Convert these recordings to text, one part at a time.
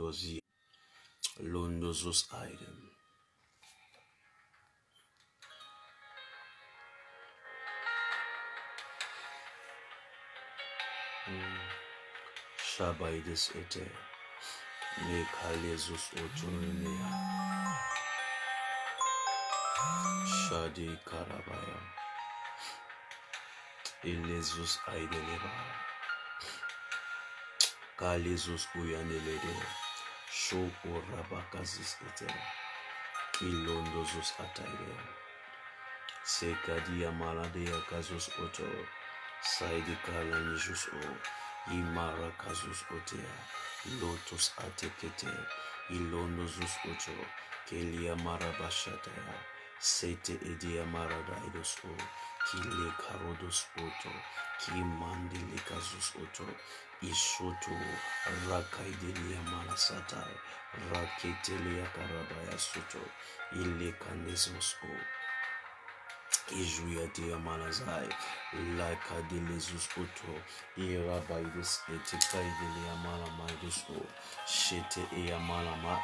Londozi, Londozus item. Shabaidis ete, Nekalezus oturinea, Shadi karabaya, Ilezus aideleba, Kalezus uyanelede, Sho orabakazis ete, Ilondozus ataide, Sekadia maladea kazus oto, Saidi kalanijus o, Imara kazus otea, Lotus atekete, Ilondozus oto, Kelia marabashataya, Sete edia maradaidos o, Kile karodos oto, Kimandile kazus oto, Ishoto, Rakaidelia malasatai, Raketelia karabaya soto, Ile kanezos o, Ijuya Amanazai, Laka de Lezus Oto, Irabaides Etikai de Amala Maiduso, Shete Eamalama,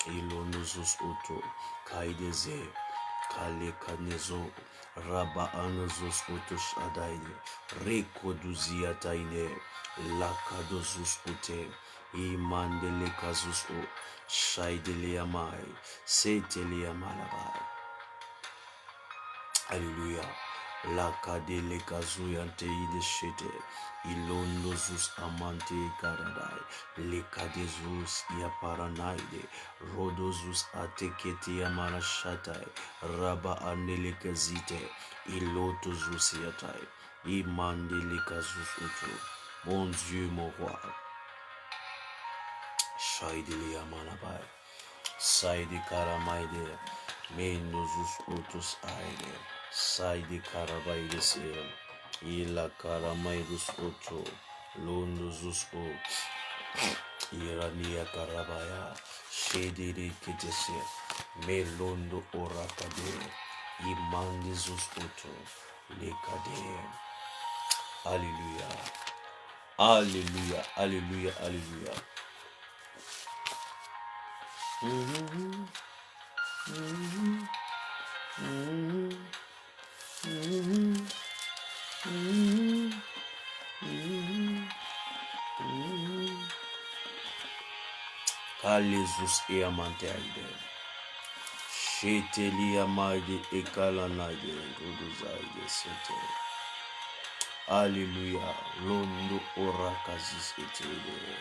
Ilonozus Oto, Kaideze, Kale Kanezo, Raba Anozos Oto Shadaide, Reko Duzia Taine, Laka dozus Ote, Imandele Kazus O, Shaidele Amai, Setele Amalabai. Alléluia. La kadele kazuyante ideshete. Ilondozus amante karadai. Le kadezus iaparanaide. Rodozus atekete yamarashatai. Raba andele kazite. Ilotozus yatai. Imandele kazus utu. Mon Dieu, mon roi. Shaidele yamanabai. Saidi karamaide. Menozus utus aide. Saidi karabaides ila karamaidus oto londozus o irania karabaya shediri kitese melondo orakade imandizus oto lekade. Alléluia, alléluia, alléluia, alléluia. Kalezus e amanteide. Sheteli amaide e kalanaide. Rodozaide sete. Alléluia. Londo orakazis etele.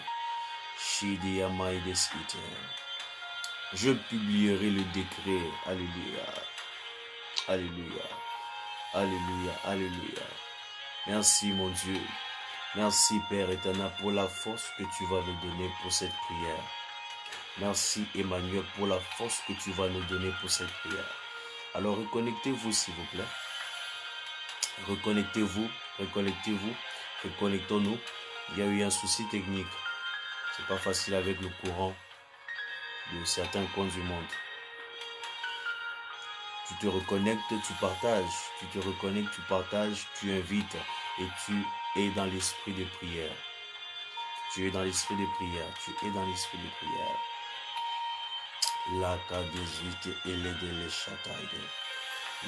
Shidi amaide site. Je publierai le décret. Alléluia. Alléluia. Alléluia. Alléluia. Merci mon Dieu. Merci Père éternel pour la force que tu vas nous donner pour cette prière. Merci Emmanuel pour la force que tu vas nous donner pour cette prière. Alors reconnectez-vous s'il vous plaît. Reconnectez-vous, reconnectez-vous, reconnectons-nous. Il y a eu un souci technique. C'est pas facile avec le courant de certains coins du monde. Tu te reconnectes, tu partages. Tu te reconnectes, tu partages, tu invites et tu es dans l'esprit de prière. Tu es dans l'esprit de prière. Tu es dans l'esprit de prière. La kadezite eledele shataide.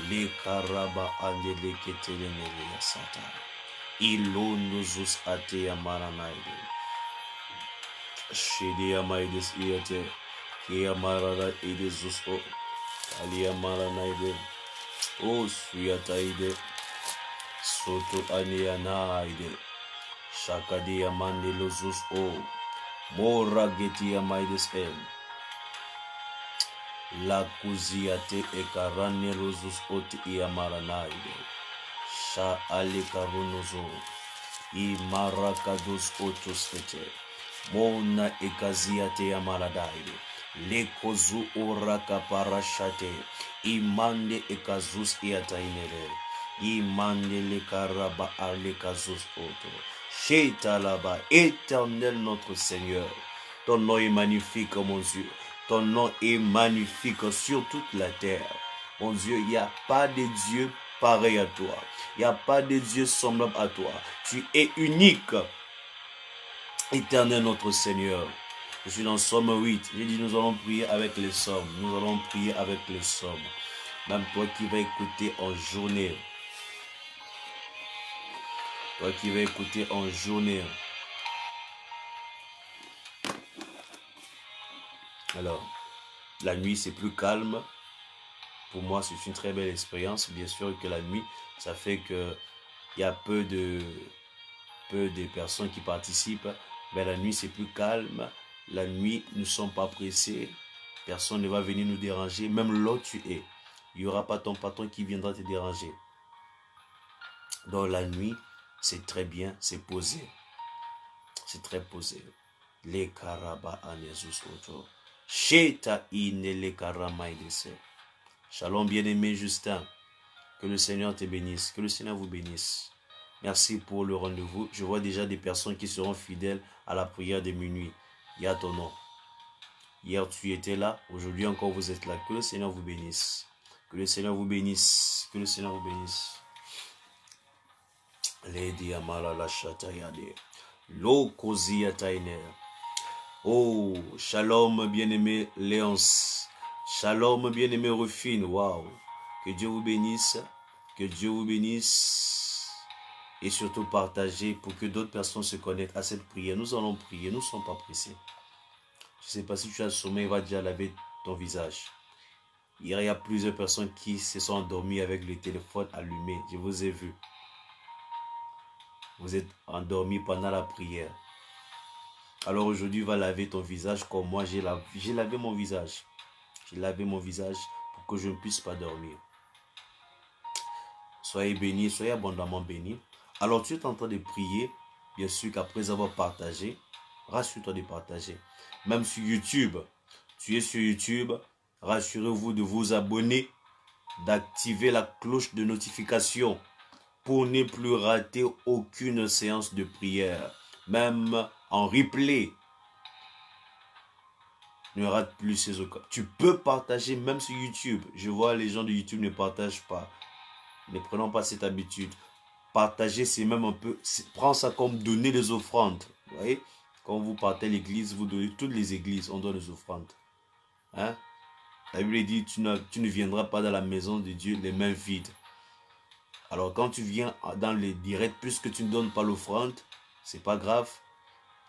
Le karaba andele ketele nele sata. Ilondozus ate amaranaide. Shede amaides iate. Ke amarara edezus o. Ali amaranaide. O suyataide. Soto anianaide. Shakadi amandelozus o. Mora geti amaides el. La kuziate e karane rozus oti iamaranaide. Sha ale karunozo. I marakados otos ete. Mona e kaziate amaradaide. Le kozu oraka parashate. Imande e kazus iatainere. Imande le karaba ale kazus oto. Shetalaba, éternel notre Seigneur. Ton nom est magnifique, mon Dieu. Ton nom est magnifique sur toute la terre. Mon Dieu, il n'y a pas de Dieu pareil à toi. Il n'y a pas de Dieu semblable à toi. Tu es unique, éternel notre Seigneur. Je suis dans Somme 8. J'ai dit nous allons prier avec les sommes. Nous allons prier avec les sommes. Même toi qui vas écouter en journée. Toi qui vas écouter en journée. Alors, la nuit c'est plus calme. Pour moi, c'est une très belle expérience. Bien sûr que la nuit, ça fait que il y a peu de personnes qui participent. Mais la nuit, c'est plus calme. La nuit, nous ne sommes pas pressés. Personne ne va venir nous déranger. Même là où tu es, il n'y aura pas ton patron qui viendra te déranger. Donc la nuit, c'est très bien, c'est posé. C'est très posé. Les karaba anezus auto. Sheta ine le karamaïdese. Shalom bien-aimé Justin. Que le Seigneur te bénisse. Que le Seigneur vous bénisse. Merci pour le rendez-vous. Je vois déjà des personnes qui seront fidèles à la prière de minuit. Il y a ton nom. Hier, tu étais là. Aujourd'hui encore, vous êtes là. Que le Seigneur vous bénisse. Que le Seigneur vous bénisse. Que le Seigneur vous bénisse. Lady Amala la Chatayade. Lokozi Atainer. Oh, shalom, bien-aimé Léonce. Shalom, bien-aimé Rufine. Waouh. Que Dieu vous bénisse. Que Dieu vous bénisse. Et surtout partager pour que d'autres personnes se connectent à cette prière. Nous allons prier. Nous ne sommes pas pressés. Je ne sais pas si tu as sommeil, va déjà laver ton visage. Hier, il y a plusieurs personnes qui se sont endormies avec le téléphone allumé. Je vous ai vu. Vous êtes endormis pendant la prière. Alors aujourd'hui, va laver ton visage comme moi, j'ai lavé mon visage. J'ai lavé mon visage pour que je ne puisse pas dormir. Soyez bénis, soyez abondamment bénis. Alors tu es en train de prier, bien sûr qu'après avoir partagé, rassure-toi de partager. Même sur YouTube, tu es sur YouTube, rassurez-vous de vous abonner, d'activer la cloche de notification pour ne plus rater aucune séance de prière. Même en replay, ne rate plus ces occasions. Tu peux partager même sur YouTube. Je vois les gens de YouTube ne partagent pas. Ne prenons pas cette habitude. Partager, c'est même un peu... Prends ça comme donner des offrandes. Vous voyez? Quand vous partez à l'église, vous donnez... Toutes les églises, on donne des offrandes. Hein? La Bible dit, tu ne viendras pas dans la maison de Dieu les mains vides. Alors quand tu viens dans les directs, puisque tu ne donnes pas l'offrande, c'est pas grave.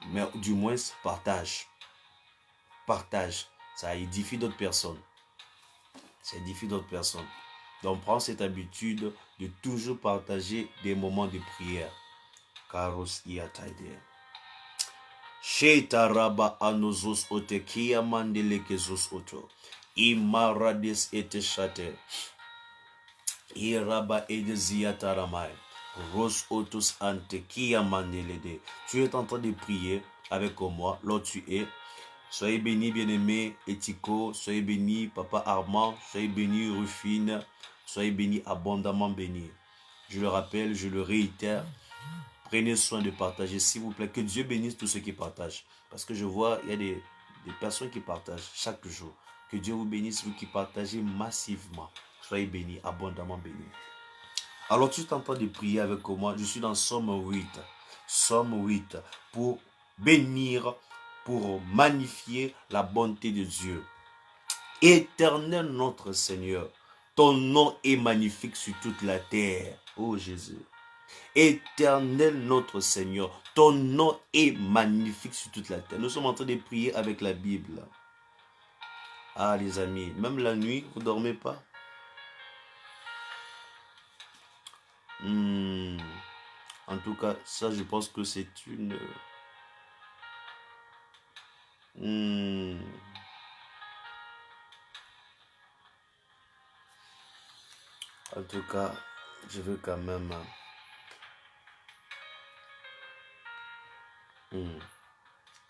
Mais du moins, partage. Partage. Ça édifie d'autres personnes. Ça édifie d'autres personnes. Donc, prends cette habitude de toujours partager des moments de prière. Karos iataide. Shetaraba anozos ote kia mandele kezos oto. Imarades ete shate. Iraba edeziataramai. Ros otos ante kia mandelede. Tu es en train de prier avec moi. Là tu es. Soyez bénis, bien-aimés, Etiko. Soyez bénis, Papa Armand. Soyez bénis, Rufine. Soyez bénis, abondamment bénis. Je le rappelle, je le réitère. Prenez soin de partager, s'il vous plaît. Que Dieu bénisse tous ceux qui partagent. Parce que je vois, il y a des personnes qui partagent chaque jour. Que Dieu vous bénisse, vous qui partagez massivement. Soyez bénis, abondamment bénis. Alors, tu es en train de prier avec moi. Je suis dans Somme 8. Somme 8. Pour bénir, pour magnifier la bonté de Dieu. Éternel notre Seigneur, ton nom est magnifique sur toute la terre. Oh Jésus. Éternel notre Seigneur, ton nom est magnifique sur toute la terre. Nous sommes en train de prier avec la Bible. Ah les amis, même la nuit, vous ne dormez pas? En tout cas, ça je pense que c'est une... En tout cas, je veux quand même...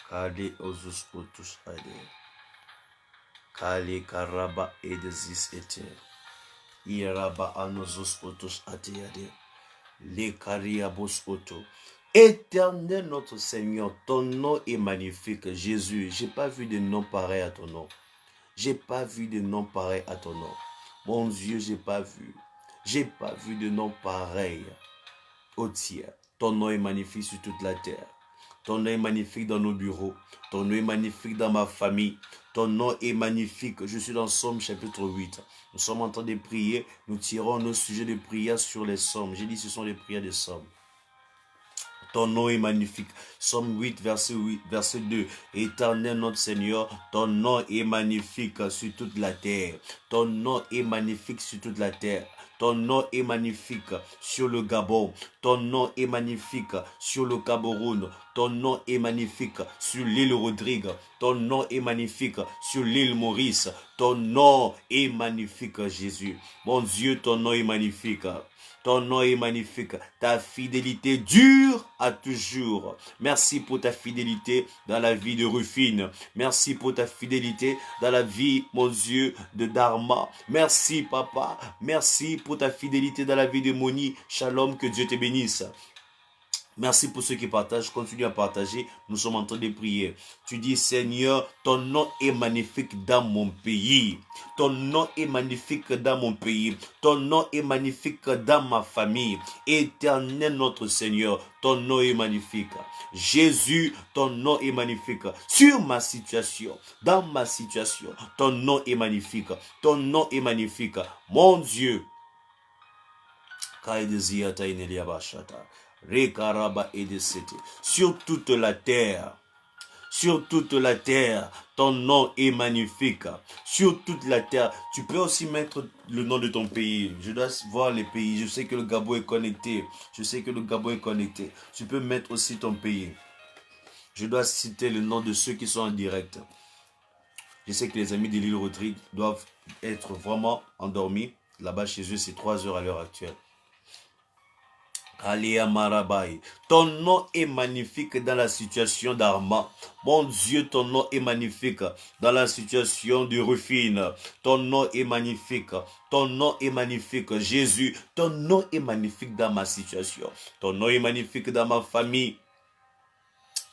Kali ozus otus ade. Kali karaba edezis ete. Iraba anozus otus ade. Les cariabos auto. Éternel notre Seigneur, ton nom est magnifique. Jésus, j'ai pas vu de nom pareil à ton nom. J'ai pas vu de nom pareil à ton nom. Mon Dieu, j'ai pas vu. J'ai pas vu de nom pareil au tien. Ton nom est magnifique sur toute la terre. Ton nom est magnifique dans nos bureaux. Ton nom est magnifique dans ma famille. Ton nom est magnifique. Je suis dans Somme chapitre 8. Nous sommes en train de prier. Nous tirons nos sujets de prière sur les Sommes. J'ai dit ce sont les prières des Sommes. Ton nom est magnifique. Somme 8, verset 2. Éternel notre Seigneur, ton nom est magnifique sur toute la terre. Ton nom est magnifique sur toute la terre. Ton nom est magnifique sur le Gabon. Ton nom est magnifique sur le Cameroun. Ton nom est magnifique sur l'île Rodrigue. Ton nom est magnifique sur l'île Maurice. Ton nom est magnifique, Jésus. Mon Dieu, ton nom est magnifique. Ton nom est magnifique. Ta fidélité dure à toujours. Merci pour ta fidélité dans la vie de Rufine. Merci pour ta fidélité dans la vie, mon Dieu, de Dharma. Merci, Papa. Merci pour ta fidélité dans la vie de Moni. Shalom, que Dieu te bénisse. Merci pour ceux qui partagent. Continue à partager. Nous sommes en train de prier. Tu dis, Seigneur, ton nom est magnifique dans mon pays. Ton nom est magnifique dans mon pays. Ton nom est magnifique dans ma famille. Éternel notre Seigneur, ton nom est magnifique. Jésus, ton nom est magnifique. Sur ma situation, dans ma situation, ton nom est magnifique. Ton nom est magnifique. Mon Dieu. Sur toute la terre, ton nom est magnifique. Sur toute la terre, tu peux aussi mettre le nom de ton pays. Je dois voir les pays. Je sais que le Gabon est connecté. Tu peux mettre aussi ton pays. Je dois citer le nom de ceux qui sont en direct. Je sais que les amis de l'île Rodrigue doivent être vraiment endormis. Là-bas chez eux, c'est 3 heures à l'heure actuelle. Alia Marabai. Ton nom est magnifique dans la situation d'Armand. Mon Dieu, ton nom est magnifique dans la situation de Rufine. Ton nom est magnifique. Ton nom est magnifique. Jésus, ton nom est magnifique dans ma situation. Ton nom est magnifique dans ma famille.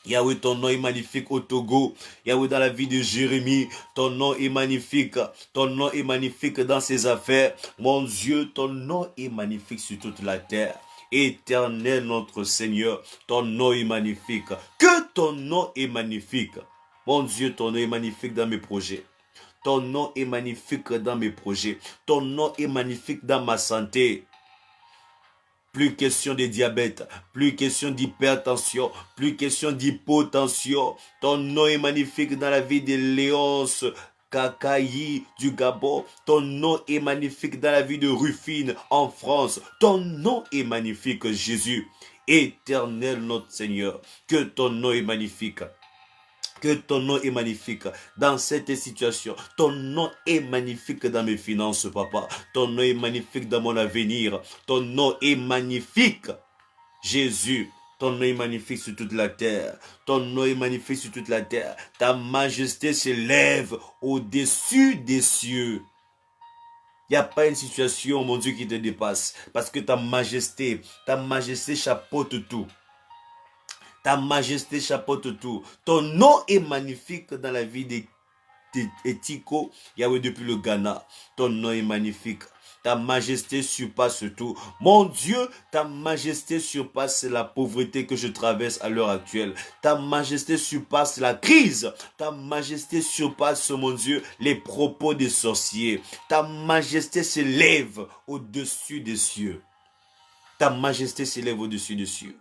Yahweh, ton nom est magnifique au Togo. Yahweh, dans la vie de Jérémie, ton nom est magnifique. Ton nom est magnifique dans ses affaires. Mon Dieu, ton nom est magnifique sur toute la terre. Éternel notre Seigneur, ton nom est magnifique. Que ton nom est magnifique. Mon Dieu, ton nom est magnifique dans mes projets. Ton nom est magnifique dans mes projets. Ton nom est magnifique dans ma santé. Plus question de diabète, plus question d'hypertension, plus question d'hypotension. Ton nom est magnifique dans la vie de Léonce Kakayi du Gabon. Ton nom est magnifique dans la vie de Rufine en France. Ton nom est magnifique, Jésus. Éternel notre Seigneur, que ton nom est magnifique. Que ton nom est magnifique dans cette situation. Ton nom est magnifique dans mes finances, papa. Ton nom est magnifique dans mon avenir. Ton nom est magnifique, Jésus. Ton nom est magnifique sur toute la terre. Ton nom est magnifique sur toute la terre. Ta majesté s'élève au-dessus des cieux. Il n'y a pas une situation, mon Dieu, qui te dépasse. Parce que ta majesté chapeaute tout. Ta majesté chapeaute tout. Ton nom est magnifique dans la vie d'Etiko, Yahweh, depuis le Ghana. Ton nom est magnifique. Ta majesté surpasse tout. Mon Dieu, ta majesté surpasse la pauvreté que je traverse à l'heure actuelle. Ta majesté surpasse la crise. Ta majesté surpasse, mon Dieu, les propos des sorciers. Ta majesté s'élève au-dessus des cieux. Ta majesté s'élève au-dessus des cieux.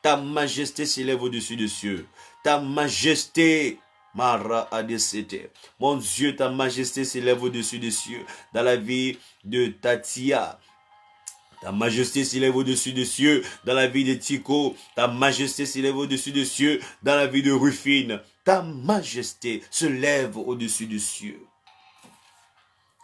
Ta majesté s'élève au-dessus des cieux. Ta majesté, Mara Adesete. Mon Dieu, ta majesté s'élève au-dessus des cieux. Dans la vie de Tatia. Ta majesté s'élève au-dessus des cieux. Dans la vie de Tico. Ta majesté s'élève au-dessus des cieux. Dans la vie de Rufine. Ta majesté se lève au-dessus des cieux.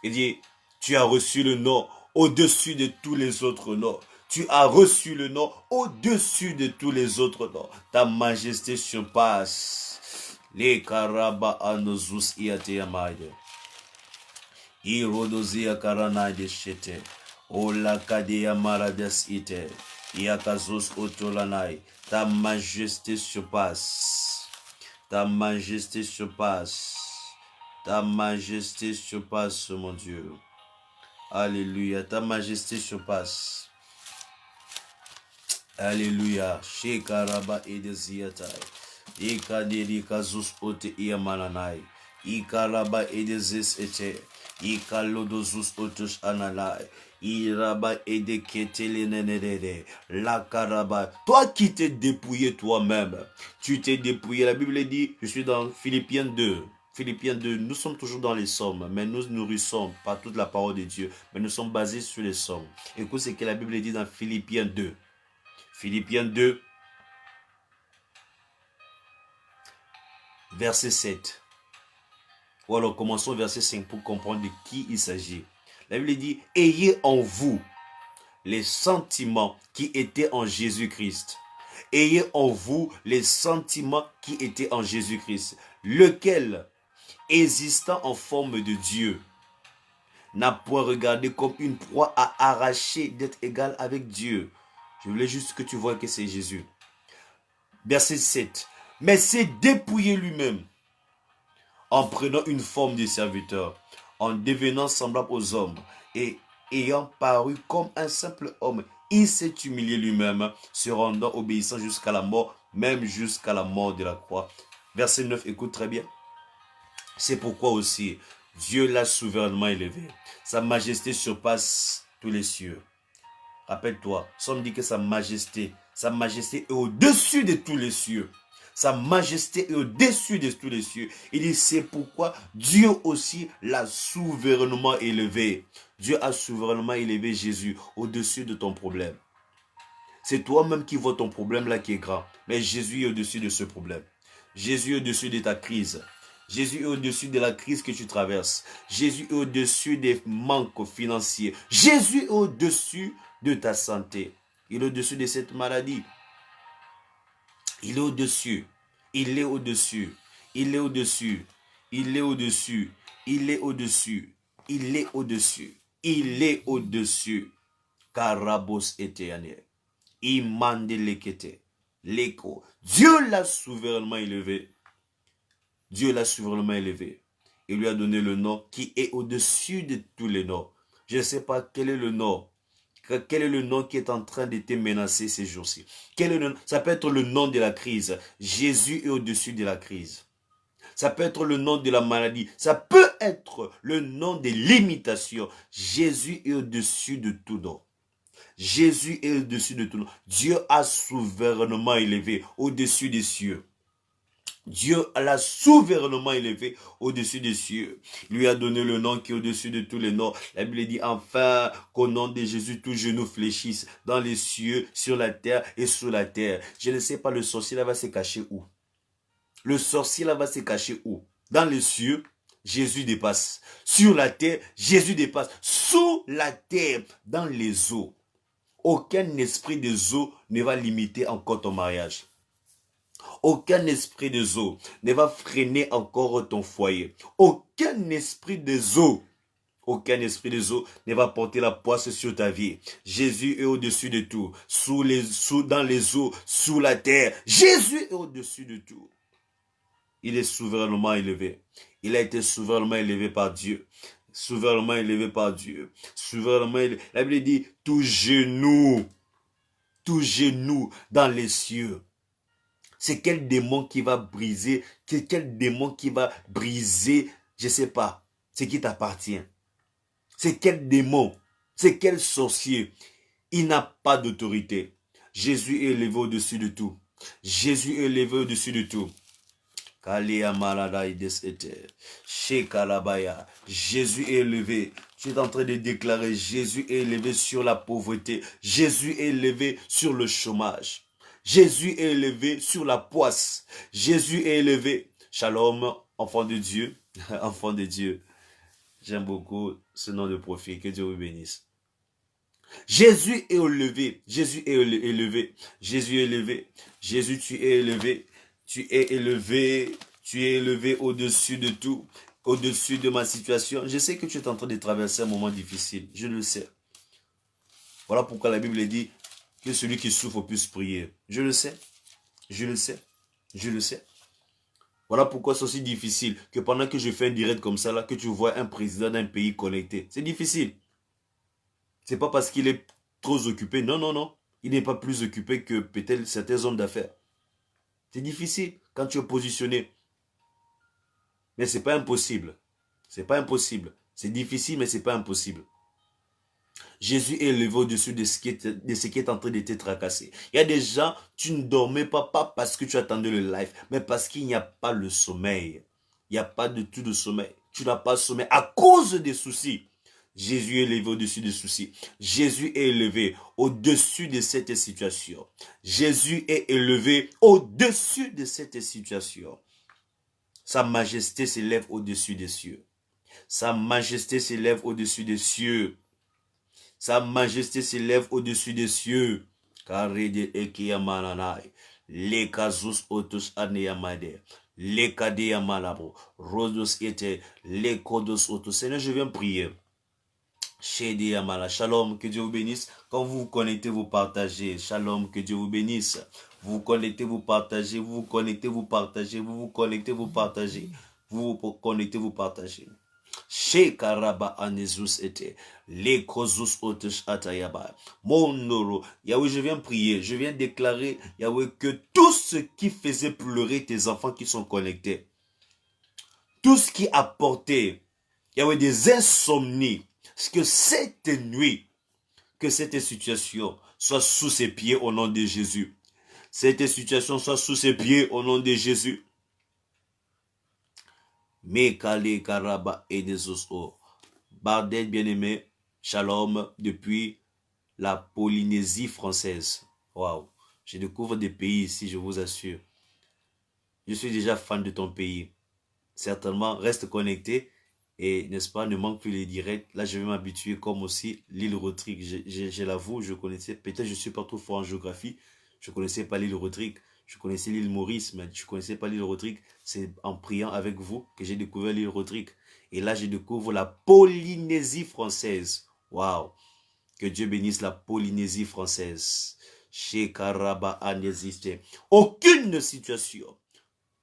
Il dit, tu as reçu le nom au-dessus de tous les autres noms. Tu as reçu le nom au-dessus de tous les autres noms. Ta majesté surpasse les karaba anozus iateyamaide. Irodozia karanaide shete. Ola kadeya marades ite. Iakazos otolanai. Ta majesté surpasse. Ta majesté surpasse. Ta majesté surpasse, mon Dieu. Alléluia. Ta majesté surpasse. Alléluia. Shekaraba edeziatai. Ikadiri kazus ote iamananai. Ikaraba edezes ete. Ikalodozus otus analai. Iraba edeketele nenedede. La karaba. Toi qui t'es dépouillé toi-même. Tu t'es dépouillé. La Bible dit, je suis dans Philippiens 2. Philippiens 2, nous sommes toujours dans les sommes, mais nous nourrissons par toute la parole de Dieu, mais nous sommes basés sur les sommes. Écoute ce que la Bible dit dans Philippiens 2. Philippiens 2, verset 7. Ou alors commençons verset 5 pour comprendre de qui il s'agit. La Bible dit, ayez en vous les sentiments qui étaient en Jésus-Christ. Ayez en vous les sentiments qui étaient en Jésus-Christ, lequel, existant en forme de Dieu, n'a point regardé comme une proie à arracher d'être égal avec Dieu. Je voulais juste que tu vois que c'est Jésus. Verset 7. Mais s'est dépouillé lui-même en prenant une forme de serviteur, en devenant semblable aux hommes et ayant paru comme un simple homme, il s'est humilié lui-même, se rendant obéissant jusqu'à la mort, même jusqu'à la mort de la croix. Verset 9, écoute très bien. C'est pourquoi aussi Dieu l'a souverainement élevé. Sa majesté surpasse tous les cieux. Rappelle-toi, Somme dit que sa majesté est au-dessus de tous les cieux. Sa majesté est au-dessus de tous les cieux. Il dit, c'est pourquoi Dieu aussi l'a souverainement élevé. Dieu a souverainement élevé Jésus au-dessus de ton problème. C'est toi-même qui vois ton problème là qui est grand. Mais Jésus est au-dessus de ce problème. Jésus est au-dessus de ta crise. Jésus est au-dessus de la crise que tu traverses. Jésus est au-dessus des manques financiers. Jésus est au-dessus de ta santé. Il est au-dessus de cette maladie. Il est au-dessus. Il est au-dessus. Il est au-dessus. Il est au-dessus. Il est au-dessus. Il est au-dessus. Il est au-dessus. Karabos éternel. Imande lekete. L'écho. Dieu l'a souverainement élevé. Dieu l'a souverainement élevé. Il lui a donné le nom qui est au-dessus de tous les noms. Je ne sais pas quel est le nom. Quel est le nom qui est en train de te menacer ces jours-ci? Ça peut être le nom de la crise. Jésus est au-dessus de la crise. Ça peut être le nom de la maladie. Ça peut être le nom des limitations. Jésus est au-dessus de tout nom. Jésus est au-dessus de tout nom. Dieu a souverainement élevé au-dessus des cieux. Dieu l'a souverainement élevé au-dessus des cieux. Il lui a donné le nom qui est au-dessus de tous les noms. La Bible dit enfin qu'au nom de Jésus, tous genoux fléchissent dans les cieux, sur la terre et sous la terre. Je ne sais pas, le sorcier là va se cacher où? Le sorcier là va se cacher où? Dans les cieux, Jésus dépasse. Sur la terre, Jésus dépasse. Sous la terre, dans les eaux. Aucun esprit des eaux ne va limiter encore ton mariage. Aucun esprit des eaux ne va freiner encore ton foyer. Aucun esprit des eaux ne va porter la poisse sur ta vie. Jésus est au-dessus de tout. Dans les eaux, sous la terre. Jésus est au-dessus de tout. Il est souverainement élevé. Il a été souverainement élevé par Dieu. Souverainement élevé par Dieu. Souverainement élevé. La Bible dit, tout genou dans les cieux. C'est quel démon qui va briser, quel démon qui va briser, je ne sais pas, ce qui t'appartient. C'est quel démon, c'est quel sorcier. Il n'a pas d'autorité. Jésus est élevé au-dessus de tout. Jésus est élevé au-dessus de tout. Jésus est élevé. Tu es en train de déclarer, Jésus est élevé sur la pauvreté. Jésus est élevé sur le chômage. Jésus est élevé sur la poisse. Jésus est élevé. Shalom, enfant de Dieu. Enfant de Dieu. J'aime beaucoup ce nom de prophète. Que Dieu vous bénisse. Jésus est élevé. Jésus est élevé. Jésus est élevé. Jésus, tu es élevé. Tu es élevé. Tu es élevé au-dessus de tout. Au-dessus de ma situation. Je sais que tu es en train de traverser un moment difficile. Je le sais. Voilà pourquoi la Bible dit que celui qui souffre puisse prier. Je le sais. Je le sais. Je le sais. Voilà pourquoi c'est aussi difficile que pendant que je fais un direct comme ça, là, que tu vois un président d'un pays connecté. C'est difficile. C'est pas parce qu'il est trop occupé. Non, non, non. Il n'est pas plus occupé que peut-être certains hommes d'affaires. C'est difficile. quand tu es positionné. Mais ce n'est pas impossible. Ce n'est pas impossible. C'est difficile, mais ce n'est pas impossible. Jésus est élevé au-dessus de ce qui est en train de te tracasser. Il y a des gens, tu ne dormais pas parce que tu attendais le live, mais parce qu'il n'y a pas le sommeil. Il n'y a pas du tout de sommeil. Tu n'as pas de sommeil à cause des soucis. Jésus est élevé au-dessus des soucis. Jésus est élevé au-dessus de cette situation. Jésus est élevé au-dessus de cette situation. Sa majesté s'élève au-dessus des cieux. Sa majesté s'élève au-dessus des cieux. Sa majesté s'élève au-dessus des cieux. Karede ekiyamananai. Les kazus otus aneyamade. Les kadeyamalabo. Rodos ete. Les kodos otus. Seigneur, je viens prier. Shalom, que Dieu vous bénisse. Quand vous vous connectez, vous partagez. Shalom, que Dieu vous bénisse. Vous vous connectez, vous partagez. Vous vous connectez, vous partagez. Vous vous connectez, vous partagez. Vous vous connectez, vous partagez. Chez Karaba Anezus était les Kozus Otesh Atayaba. Mon Noro, Yahweh, je viens prier, je viens déclarer, Yahweh, que tout ce qui faisait pleurer tes enfants qui sont connectés, tout ce qui apportait, Yahweh, des insomnies, que cette nuit, que cette situation soit sous ses pieds au nom de Jésus. Cette situation soit sous ses pieds au nom de Jésus. Mekale Karaba et des Oso. Bardet bien-aimé, shalom depuis la Polynésie française. Waouh, je découvre des pays ici, je vous assure. Je suis déjà fan de ton pays. Certainement, reste connecté et, n'est-ce pas, ne manque plus les directs. Là, je vais m'habituer comme aussi l'île Rodrigue. Je l'avoue, je connaissais, peut-être je ne suis pas trop fort en géographie. Je ne connaissais pas l'île Rodrigue. Je connaissais l'île Maurice, mais je ne connaissais pas l'île Rodrigue. C'est en priant avec vous que j'ai découvert l'île Rodrigue. Et là, je découvre la Polynésie française. Waouh! Que Dieu bénisse la Polynésie française. Chez Karaba n'existe aucune situation.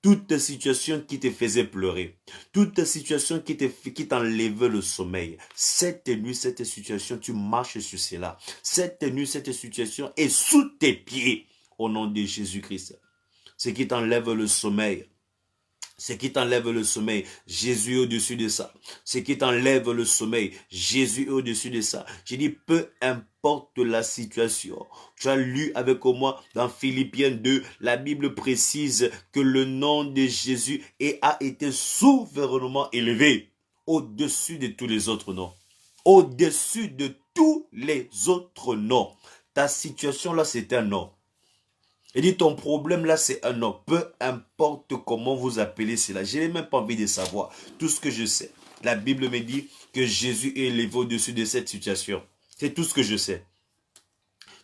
Toute situation qui te faisait pleurer, toute situation qui t'enlevait le sommeil, cette nuit, cette situation, tu marches sur cela. Cette nuit, cette situation est sous tes pieds au nom de Jésus-Christ. Ce qui t'enlève le sommeil, ce qui t'enlève le sommeil, Jésus est au-dessus de ça. Ce qui t'enlève le sommeil, Jésus est au-dessus de ça. Je dis, peu importe la situation. Tu as lu avec moi dans Philippiens 2, la Bible précise que le nom de Jésus a été souverainement élevé au-dessus de tous les autres noms. Au-dessus de tous les autres noms. Ta situation là, c'est un nom. Il dit, ton problème là, c'est un nom. Peu importe comment vous appelez cela. Je n'ai même pas envie de savoir. Tout ce que je sais. La Bible me dit que Jésus est élevé au-dessus de cette situation. C'est tout ce que je sais.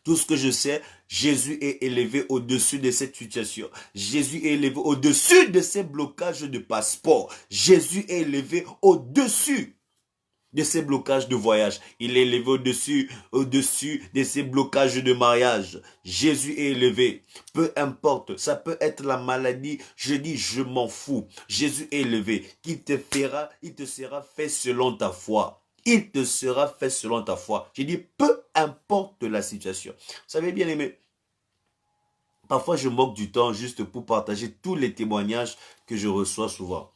Tout ce que je sais, Jésus est élevé au-dessus de cette situation. Jésus est élevé au-dessus de ces blocages de passeport. Jésus est élevé au-dessus de ces blocages de voyage. Il est élevé au-dessus de ces blocages de mariage. Jésus est élevé. Peu importe, ça peut être la maladie. Je dis, je m'en fous. Jésus est élevé. Il te sera fait selon ta foi. Il te sera fait selon ta foi. Je dis, peu importe la situation. Vous savez, bien aimé, parfois je moque du temps juste pour partager tous les témoignages que je reçois souvent.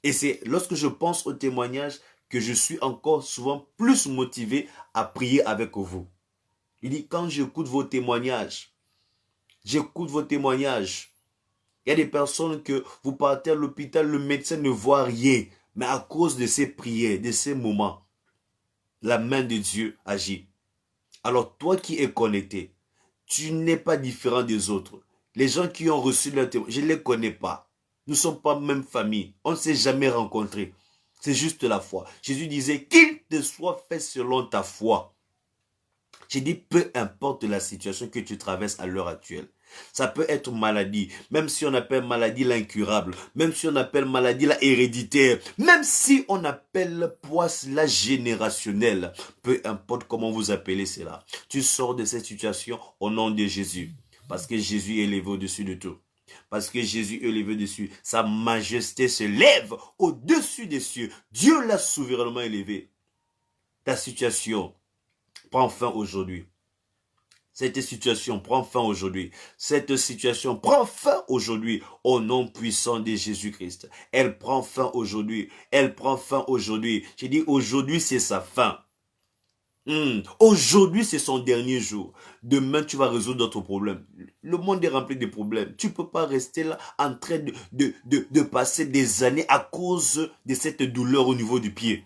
Et c'est lorsque je pense aux témoignages que je suis encore souvent plus motivé à prier avec vous. Il dit, quand j'écoute vos témoignages, il y a des personnes que vous partez à l'hôpital, le médecin ne voit rien, mais à cause de ces prières, de ces moments, la main de Dieu agit. Alors toi qui es connecté, tu n'es pas différent des autres. Les gens qui ont reçu leur témoignage, je ne les connais pas. Nous ne sommes pas même famille, on ne s'est jamais rencontrés. C'est juste la foi. Jésus disait qu'il te soit fait selon ta foi. J'ai dit peu importe la situation que tu traverses à l'heure actuelle. Ça peut être maladie, même si on appelle maladie l'incurable, même si on appelle maladie la héréditaire, même si on appelle poisse la générationnelle. Peu importe comment vous appelez cela. Tu sors de cette situation au nom de Jésus. Parce que Jésus est élevé au-dessus de tout. Parce que Jésus est élevé dessus. Sa majesté se lève au-dessus des cieux. Dieu l'a souverainement élevé. Ta situation prend fin aujourd'hui. Cette situation prend fin aujourd'hui. Cette situation prend fin aujourd'hui au nom puissant de Jésus-Christ. Elle prend fin aujourd'hui. Elle prend fin aujourd'hui. J'ai dit aujourd'hui c'est sa fin. Aujourd'hui, c'est son dernier jour. Demain, tu vas résoudre d'autres problèmes. Le monde est rempli de problèmes. Tu ne peux pas rester là en train de passer des années à cause de cette douleur au niveau du pied.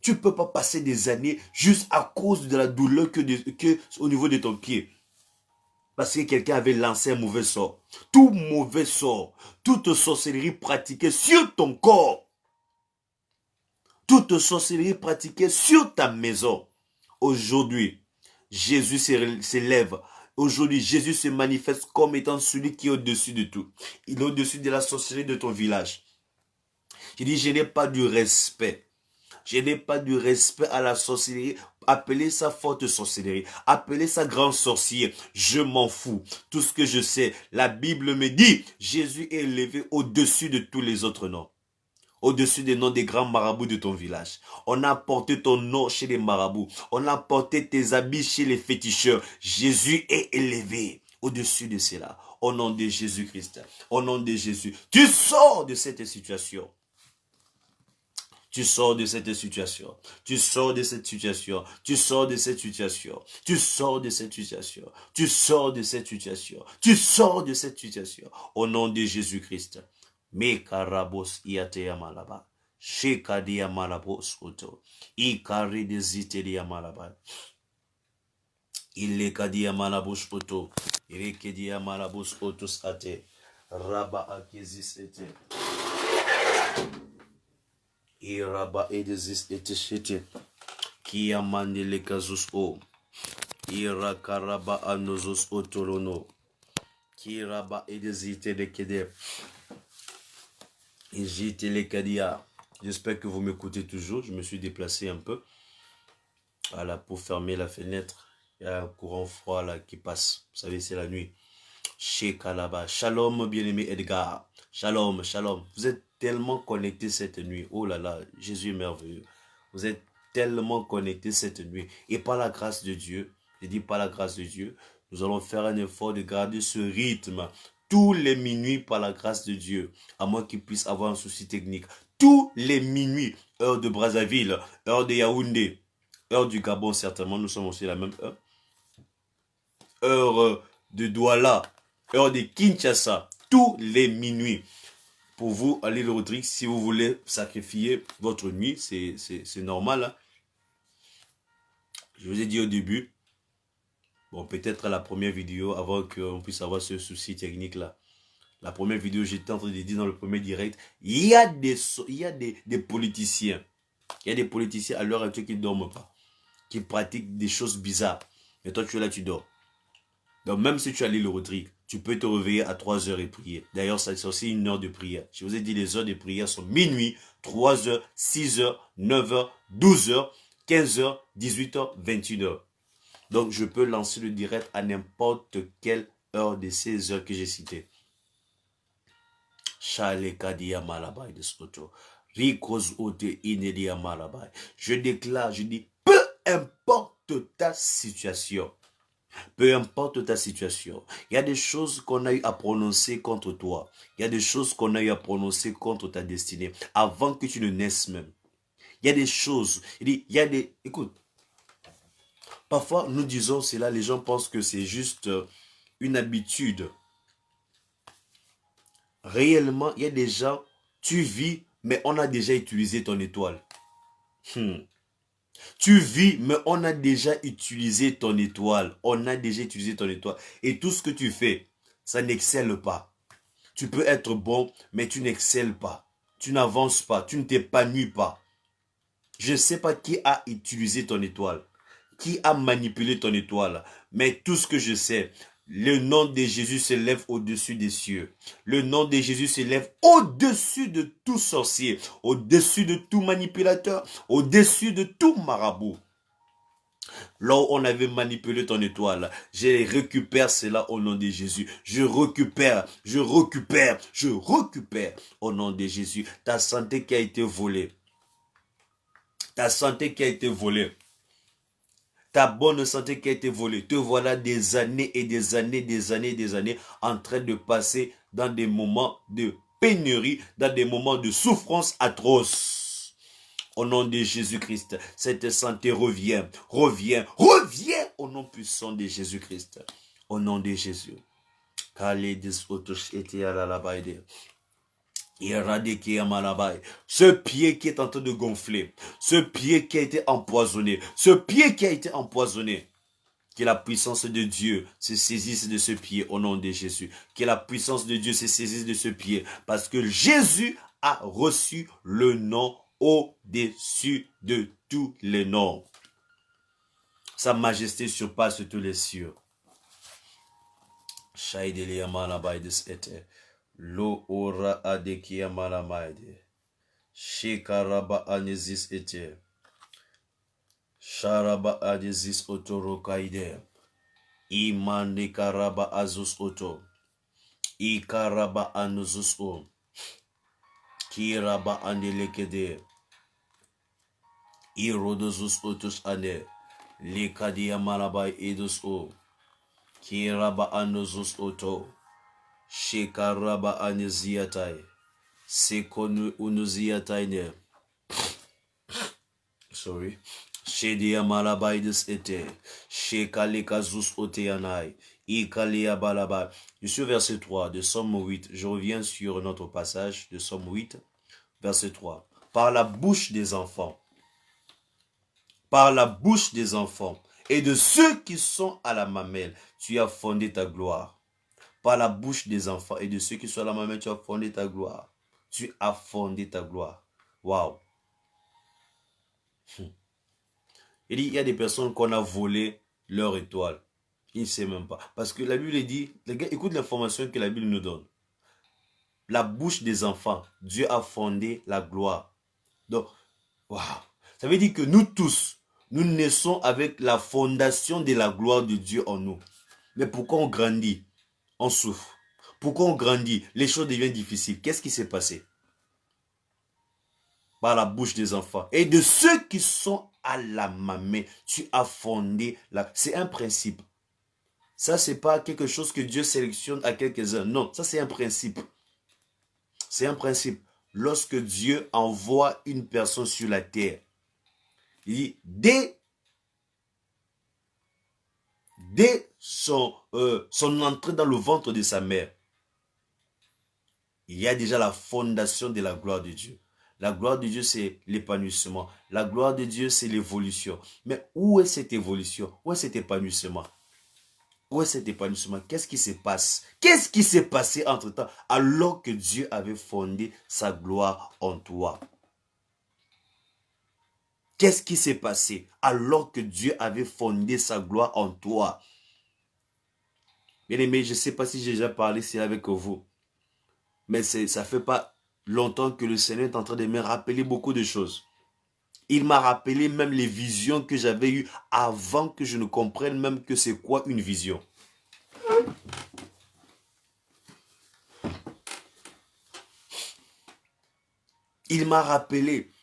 Tu ne peux pas passer des années juste à cause de la douleur que au niveau de ton pied. Parce que quelqu'un avait lancé un mauvais sort. Tout mauvais sort, toute sorcellerie pratiquée sur ton corps, toute sorcellerie pratiquée sur ta maison. Aujourd'hui, Jésus s'élève. Aujourd'hui, Jésus se manifeste comme étant celui qui est au-dessus de tout. Il est au-dessus de la sorcellerie de ton village. Je dis, je n'ai pas de respect. Je n'ai pas de respect à la sorcellerie. Appelez ça forte sorcellerie. Appelez ça grand sorcier. Je m'en fous. Tout ce que je sais, la Bible me dit, Jésus est élevé au-dessus de tous les autres noms. Au-dessus des noms des grands marabouts de ton village. On a porté ton nom chez les marabouts. On a porté tes habits chez les féticheurs. Jésus est élevé au-dessus de cela. Au nom de Jésus-Christ. Au nom de Jésus. Tu sors de cette situation. Tu sors de cette situation. Tu sors de cette situation. Tu sors de cette situation. Tu sors de cette situation. Tu sors de cette situation. Tu sors de cette situation. Au nom de Jésus-Christ. Me karabos iatea malaba. Shekadia malabos oto. Ikari de ziteria malaba. Ilekadia malabos oto. Irekedia malabos otos ate. Raba akezis ete. Iraba edezis ete shete. Kia mandele kazus o. Ira karaba anozos otolono. Kiraba edezite de kede. J'espère que vous m'écoutez toujours. Je me suis déplacé un peu. Voilà, pour fermer la fenêtre. Il y a un courant froid là qui passe. Vous savez, c'est la nuit. Chez Kalaba. Shalom, bien-aimé Edgar. Shalom, shalom. Vous êtes tellement connectés cette nuit. Oh là là, Jésus est merveilleux. Vous êtes tellement connectés cette nuit. Et par la grâce de Dieu, je dis par la grâce de Dieu, nous allons faire un effort de garder ce rythme. Tous les minuits par la grâce de Dieu, à moins qu'il puisse avoir un souci technique. Tous les minuits, heure de Brazzaville, heure de Yaoundé, heure du Gabon certainement, nous sommes aussi à la même heure. Heure de Douala, heure de Kinshasa, tous les minuits. Pour vous, à l'île Rodrigue, si vous voulez sacrifier votre nuit, c'est normal. Hein? Je vous ai dit au début, bon, peut-être la première vidéo, avant qu'on puisse avoir ce souci technique-là. La première vidéo, j'étais en train de dire dans le premier direct, il y a des politiciens. Il y a des politiciens à l'heure actuelle qui ne dorment pas. Qui pratiquent des choses bizarres. Mais toi, tu es là, tu dors. Donc, même si tu as l'île Rodrigue, tu peux te réveiller à 3 heures et prier. D'ailleurs, c'est aussi une heure de prière. Je vous ai dit, les heures de prière sont minuit, 3 heures, 6 heures, 9 heures, 12 heures, 15 heures, 18 heures, 21 heures. Donc, je peux lancer le direct à n'importe quelle heure de ces heures que j'ai citées. Je déclare, je dis, peu importe ta situation. Peu importe ta situation, il y a des choses qu'on a eu à prononcer contre toi. Il y a des choses qu'on a eu à prononcer contre ta destinée, avant que tu ne naisses même. Il y a des choses, écoute, parfois nous disons cela, les gens pensent que c'est juste une habitude. Réellement, il y a des gens, tu vis, mais on a déjà utilisé ton étoile. Tu vis, mais on a déjà utilisé ton étoile. On a déjà utilisé ton étoile. Et tout ce que tu fais, ça n'excelle pas. Tu peux être bon, mais tu n'excelles pas. Tu n'avances pas, tu ne t'épanouis pas. Je ne sais pas qui a utilisé ton étoile, qui a manipulé ton étoile. Mais tout ce que je sais, le nom de Jésus s'élève au-dessus des cieux. Le nom de Jésus s'élève au-dessus de tout sorcier, au-dessus de tout manipulateur, au-dessus de tout marabout. Là où on avait manipulé ton étoile, je récupère cela au nom de Jésus. Je récupère au nom de Jésus. Ta santé qui a été volée. Ta santé qui a été volée. ta bonne santé qui a été volée. Te voilà des années et des années, des années, des années en train de passer dans des moments de pénurie, dans des moments de souffrance atroce. Au nom de Jésus-Christ, cette santé revient, revient, revient au nom puissant de Jésus-Christ. Au nom de Jésus. Ce pied qui est en train de gonfler, ce pied qui a été empoisonné, ce pied qui a été empoisonné, que la puissance de Dieu se saisisse de ce pied au nom de Jésus. Que la puissance de Dieu se saisisse de ce pied parce que Jésus a reçu le nom au-dessus de tous les noms. Sa majesté surpasse tous les cieux. Lo ora adekia malamaide. Shekaraba anesis ete. Sharaba adesis otorokaide. Imande karaba azus oto. Ikaraba anuzus o. Kiraba andelekede. Irodozus otus ane. Likadia malabai edus o. Kiraba anuzus oto. Shekaraba aneziatai. Sekonu unuziataine. Sorry. Shedia malabaides ete. Shekalekazus oteanai. Ikalia balaba. Je suis au verset 3 de Somme 8. Je reviens sur notre passage de Somme 8, verset 3. Par la bouche des enfants. Par la bouche des enfants. Et de ceux qui sont à la mamelle, tu as fondé ta gloire. Par la bouche des enfants et de ceux qui sont à la mamelle, tu as fondé ta gloire. Tu as fondé ta gloire. Waouh. Il dit, il y a des personnes qu'on a volé leur étoile. Ils ne savent même pas. Parce que la Bible dit, les gars, écoute l'information que la Bible nous donne. La bouche des enfants, Dieu a fondé la gloire. Donc, waouh. Ça veut dire que nous tous, nous naissons avec la fondation de la gloire de Dieu en nous. Mais pourquoi on grandit? On souffre. Pourquoi on grandit? Les choses deviennent difficiles. Qu'est-ce qui s'est passé? Par la bouche des enfants. Et de ceux qui sont à la mamelle, tu as fondé la... C'est un principe. Ça, c'est pas quelque chose que Dieu sélectionne à quelques-uns. Non, ça c'est un principe. C'est un principe. Lorsque Dieu envoie une personne sur la terre, il dit, dès son entrée dans le ventre de sa mère, il y a déjà la fondation de la gloire de Dieu. La gloire de Dieu, c'est l'épanouissement. La gloire de Dieu, c'est l'évolution. Mais où est cette évolution? Où est cet épanouissement? Où est cet épanouissement? Qu'est-ce qui se passe? Qu'est-ce qui s'est passé entre-temps alors que Dieu avait fondé sa gloire en toi? Qu'est-ce qui s'est passé alors que Dieu avait fondé sa gloire en toi? Bien aimé, je ne sais pas si j'ai déjà parlé ici avec vous. Mais ça ne fait pas longtemps que le Seigneur est en train de me rappeler beaucoup de choses. Il m'a rappelé même les visions que j'avais eues avant que je ne comprenne même que c'est quoi une vision. Il m'a rappelé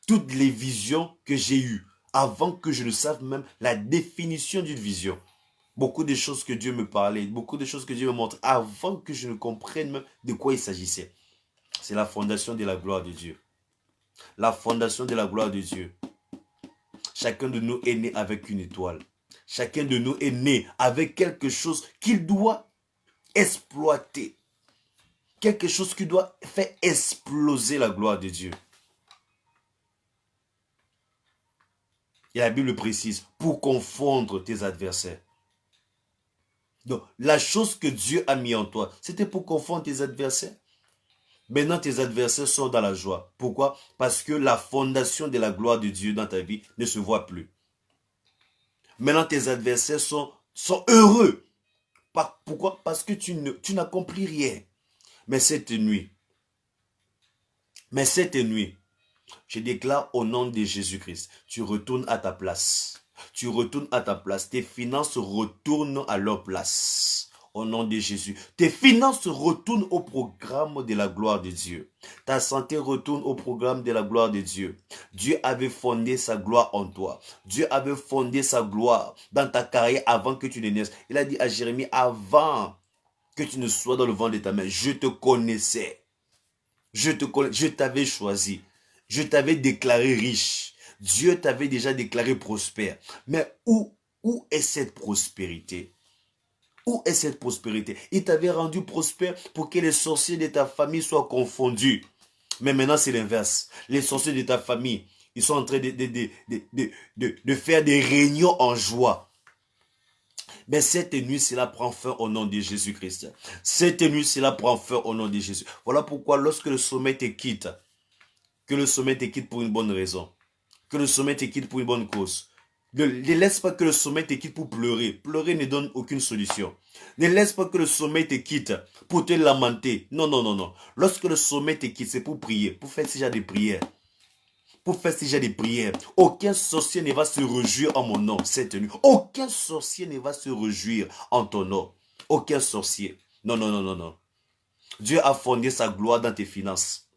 toutes les visions que j'ai eues avant que je ne sache même la définition d'une vision. Beaucoup de choses que Dieu me parlait, beaucoup de choses que Dieu me montrait avant que je ne comprenne même de quoi il s'agissait. C'est la fondation de la gloire de Dieu. La fondation de la gloire de Dieu. Chacun de nous est né avec une étoile. Chacun de nous est né avec quelque chose qu'il doit exploiter. Quelque chose qui doit faire exploser la gloire de Dieu. Et la Bible précise, pour confondre tes adversaires. Donc, la chose que Dieu a mis en toi, c'était pour confondre tes adversaires. Maintenant, tes adversaires sont dans la joie. Pourquoi? Parce que la fondation de la gloire de Dieu dans ta vie ne se voit plus. Maintenant, tes adversaires sont heureux. Pourquoi? Parce que tu n'accomplis rien. Mais cette nuit, je déclare au nom de Jésus-Christ, tu retournes à ta place. Tu retournes à ta place. Tes finances retournent à leur place. au nom de Jésus. Tes finances retournent au programme de la gloire de Dieu. Ta santé retourne au programme de la gloire de Dieu. Dieu avait fondé sa gloire en toi. Dieu avait fondé sa gloire dans ta carrière avant que tu ne naisses. Il a dit à Jérémie, avant que tu ne sois dans le ventre de ta mère, je te connaissais. Je t'avais choisi. Je t'avais déclaré riche. Dieu t'avait déjà déclaré prospère. Mais où est cette prospérité? Où est cette prospérité? Il t'avait rendu prospère pour que les sorciers de ta famille soient confondus. Mais maintenant, c'est l'inverse. Les sorciers de ta famille, ils sont en train de faire des réunions en joie. Mais cette nuit, cela prend fin au nom de Jésus-Christ. Cette nuit, cela prend fin au nom de Jésus. Voilà pourquoi lorsque le sommeil te quitte, que le sommeil te quitte pour une bonne raison, que le sommeil te quitte pour une bonne cause, ne laisse pas que le sommeil te quitte pour pleurer. Pleurer ne donne aucune solution. Ne laisse pas que le sommeil te quitte pour te lamenter. Non, non, non, non. Lorsque le sommeil te quitte, c'est pour prier, pour faire déjà des prières. Pour faire déjà des prières. Aucun sorcier ne va se réjouir en mon nom cette nuit. Aucun sorcier ne va se réjouir en ton nom. Aucun sorcier. Non, non, non, non, non. Dieu a fondé sa gloire dans tes finances.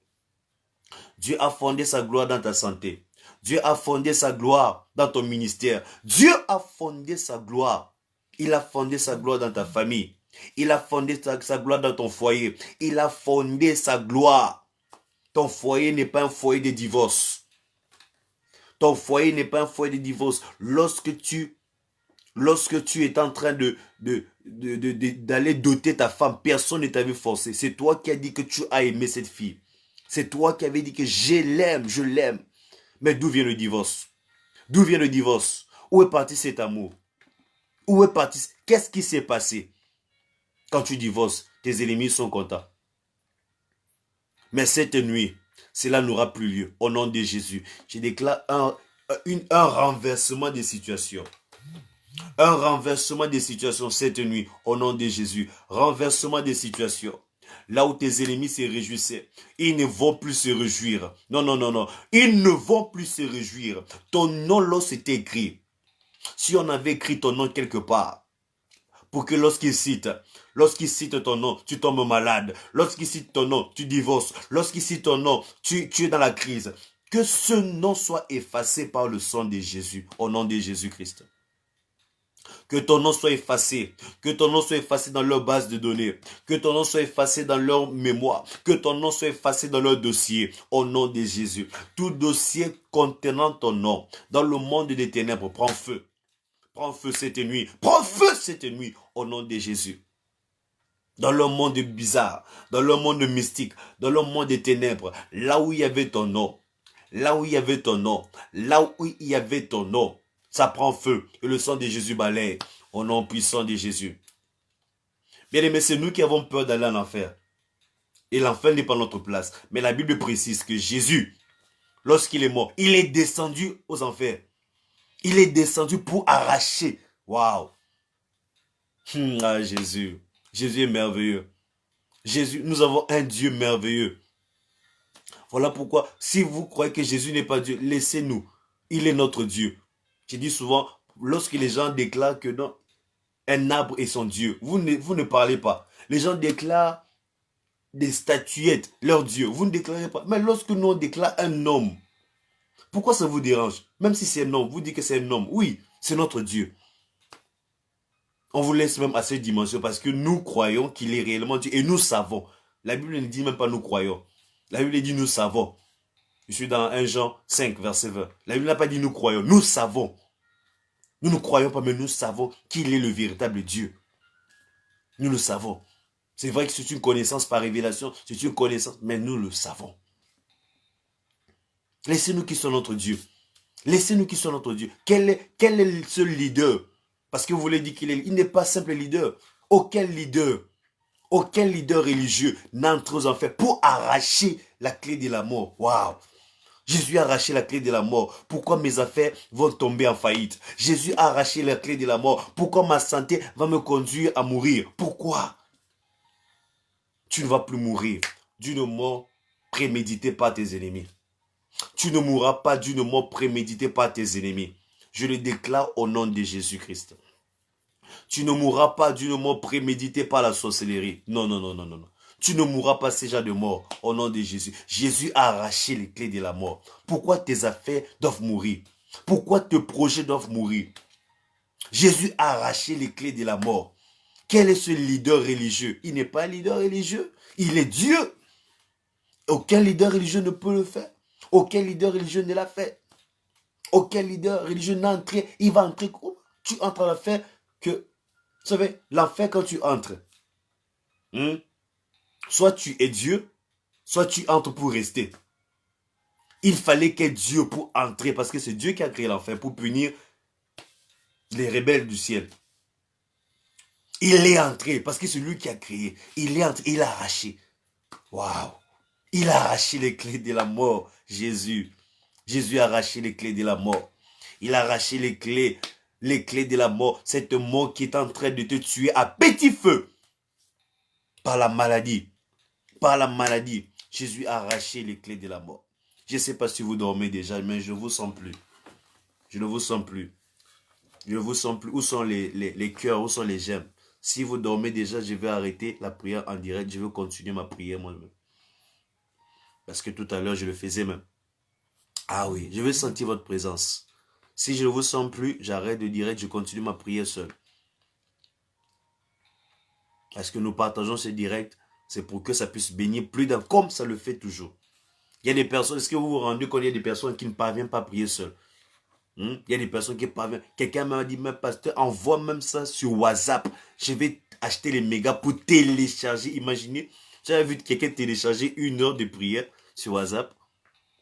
Dieu a fondé sa gloire dans ta santé. Dieu a fondé sa gloire dans ton ministère. Dieu a fondé sa gloire. Il a fondé sa gloire dans ta famille. Il a fondé sa gloire dans ton foyer. Il a fondé sa gloire. Ton foyer n'est pas un foyer de divorce. Ton foyer n'est pas un foyer de divorce. Lorsque tu es en train d'aller doter ta femme, personne ne t'avait forcé. C'est toi qui as dit que tu as aimé cette fille. C'est toi qui avais dit que je l'aime. Mais d'où vient le divorce? D'où vient le divorce? Où est parti cet amour? Où est parti? Qu'est-ce qui s'est passé? Quand tu divorces, tes ennemis sont contents. Mais cette nuit, cela n'aura plus lieu. Au nom de Jésus, je déclare un renversement des situations. Un renversement des situations cette nuit, au nom de Jésus. Renversement des situations. Là où tes ennemis se réjouissaient, ils ne vont plus se réjouir. Non, non, non, non. Ils ne vont plus se réjouir. Ton nom, lorsqu'il est écrit, si on avait écrit ton nom quelque part, pour que lorsqu'il cite ton nom, tu tombes malade. Lorsqu'il cite ton nom, tu divorces. Lorsqu'il cite ton nom, tu es dans la crise. Que ce nom soit effacé par le sang de Jésus, au nom de Jésus-Christ. Que ton nom soit effacé. Que ton nom soit effacé dans leur base de données. Que ton nom soit effacé dans leur mémoire. Que ton nom soit effacé dans leur dossier. Au nom de Jésus. Tout dossier contenant ton nom dans le monde des ténèbres prend feu. Prends feu cette nuit. Prends feu cette nuit au nom de Jésus. Dans le monde bizarre, dans le monde mystique, dans le monde des ténèbres, là où il y avait ton nom, là où il y avait ton nom, là où il y avait ton nom, ça prend feu. Et le sang de Jésus balaye au nom puissant de Jésus. Bien aimé, c'est nous qui avons peur d'aller en enfer. Et l'enfer n'est pas notre place. Mais la Bible précise que Jésus, lorsqu'il est mort, il est descendu aux enfers. Il est descendu pour arracher. Waouh. Ah, Jésus. Jésus est merveilleux. Jésus, nous avons un Dieu merveilleux. Voilà pourquoi, si vous croyez que Jésus n'est pas Dieu, laissez-nous. Il est notre Dieu. Je dis souvent, lorsque les gens déclarent que non, un arbre est son Dieu, vous ne parlez pas. Les gens déclarent des statuettes, leur Dieu. Vous ne déclarez pas. Mais lorsque nous on déclare un homme, pourquoi ça vous dérange? Même si c'est un homme, vous dites que c'est un homme. Oui, c'est notre Dieu. On vous laisse même à cette dimension parce que nous croyons qu'il est réellement Dieu et nous savons. La Bible ne dit même pas nous croyons. La Bible dit nous savons. Je suis dans 1 Jean 5, verset 20. La Bible n'a pas dit nous croyons, nous savons. Nous ne croyons pas, mais nous savons qu'il est le véritable Dieu. Nous le savons. C'est vrai que c'est une connaissance par révélation, c'est une connaissance, mais nous le savons. Laissez-nous qui sont notre Dieu. Laissez-nous qui sont notre Dieu. Quel est ce leader? Parce que vous voulez dire il n'est pas simple leader. Aucun leader religieux n'entre aux enfers pour arracher la clé de la mort. Waouh! Jésus a arraché la clé de la mort. Pourquoi mes affaires vont tomber en faillite? Jésus a arraché la clé de la mort. Pourquoi ma santé va me conduire à mourir? Pourquoi? Tu ne vas plus mourir d'une mort préméditée par tes ennemis. Tu ne mourras pas d'une mort préméditée par tes ennemis. Je le déclare au nom de Jésus-Christ. Tu ne mourras pas d'une mort préméditée par la sorcellerie. Non, non, non, non, non, non. Tu ne mourras pas ces gens de mort au nom de Jésus. Jésus a arraché les clés de la mort. Pourquoi tes affaires doivent mourir? Pourquoi tes projets doivent mourir? Jésus a arraché les clés de la mort. Quel est ce leader religieux? Il n'est pas un leader religieux. Il est Dieu. Aucun leader religieux ne peut le faire. Aucun leader religieux ne l'a fait. Aucun leader religieux n'a entré. Il va entrer. Tu entres en l'enfer que... Vous savez, l'enfer quand tu entres. Soit tu es Dieu, soit tu entres pour rester. Il fallait qu'il y ait Dieu pour entrer parce que c'est Dieu qui a créé l'enfer pour punir les rebelles du ciel. Il est entré parce que c'est lui qui a créé. Il est entré, il a arraché. Waouh! Il a arraché les clés de la mort, Jésus. Jésus a arraché les clés de la mort. Il a arraché les clés de la mort. Cette mort qui est en train de te tuer à petit feu. Par la maladie. Par la maladie. Jésus a arraché les clés de la mort. Je ne sais pas si vous dormez déjà, mais je ne vous sens plus. Je ne vous sens plus. Je ne vous sens plus. Où sont les cœurs? Où sont les gemmes? Si vous dormez déjà, je vais arrêter la prière en direct. Je vais continuer ma prière moi-même. Parce que tout à l'heure, je le faisais même. Ah oui, je vais sentir votre présence. Si je ne vous sens plus, j'arrête de direct, je continue ma prière seule. Parce que nous partageons ce direct, c'est pour que ça puisse bénir plus d'un, comme ça le fait toujours. Il y a des personnes, est-ce que vous vous rendez compte, il y a des personnes qui ne parviennent pas à prier seules? Il y a des personnes qui parviennent. Quelqu'un m'a dit, même pasteur, envoie même ça sur WhatsApp. Je vais acheter les mégas pour télécharger. Imaginez, j'avais vu quelqu'un télécharger 1 heure de prière sur WhatsApp.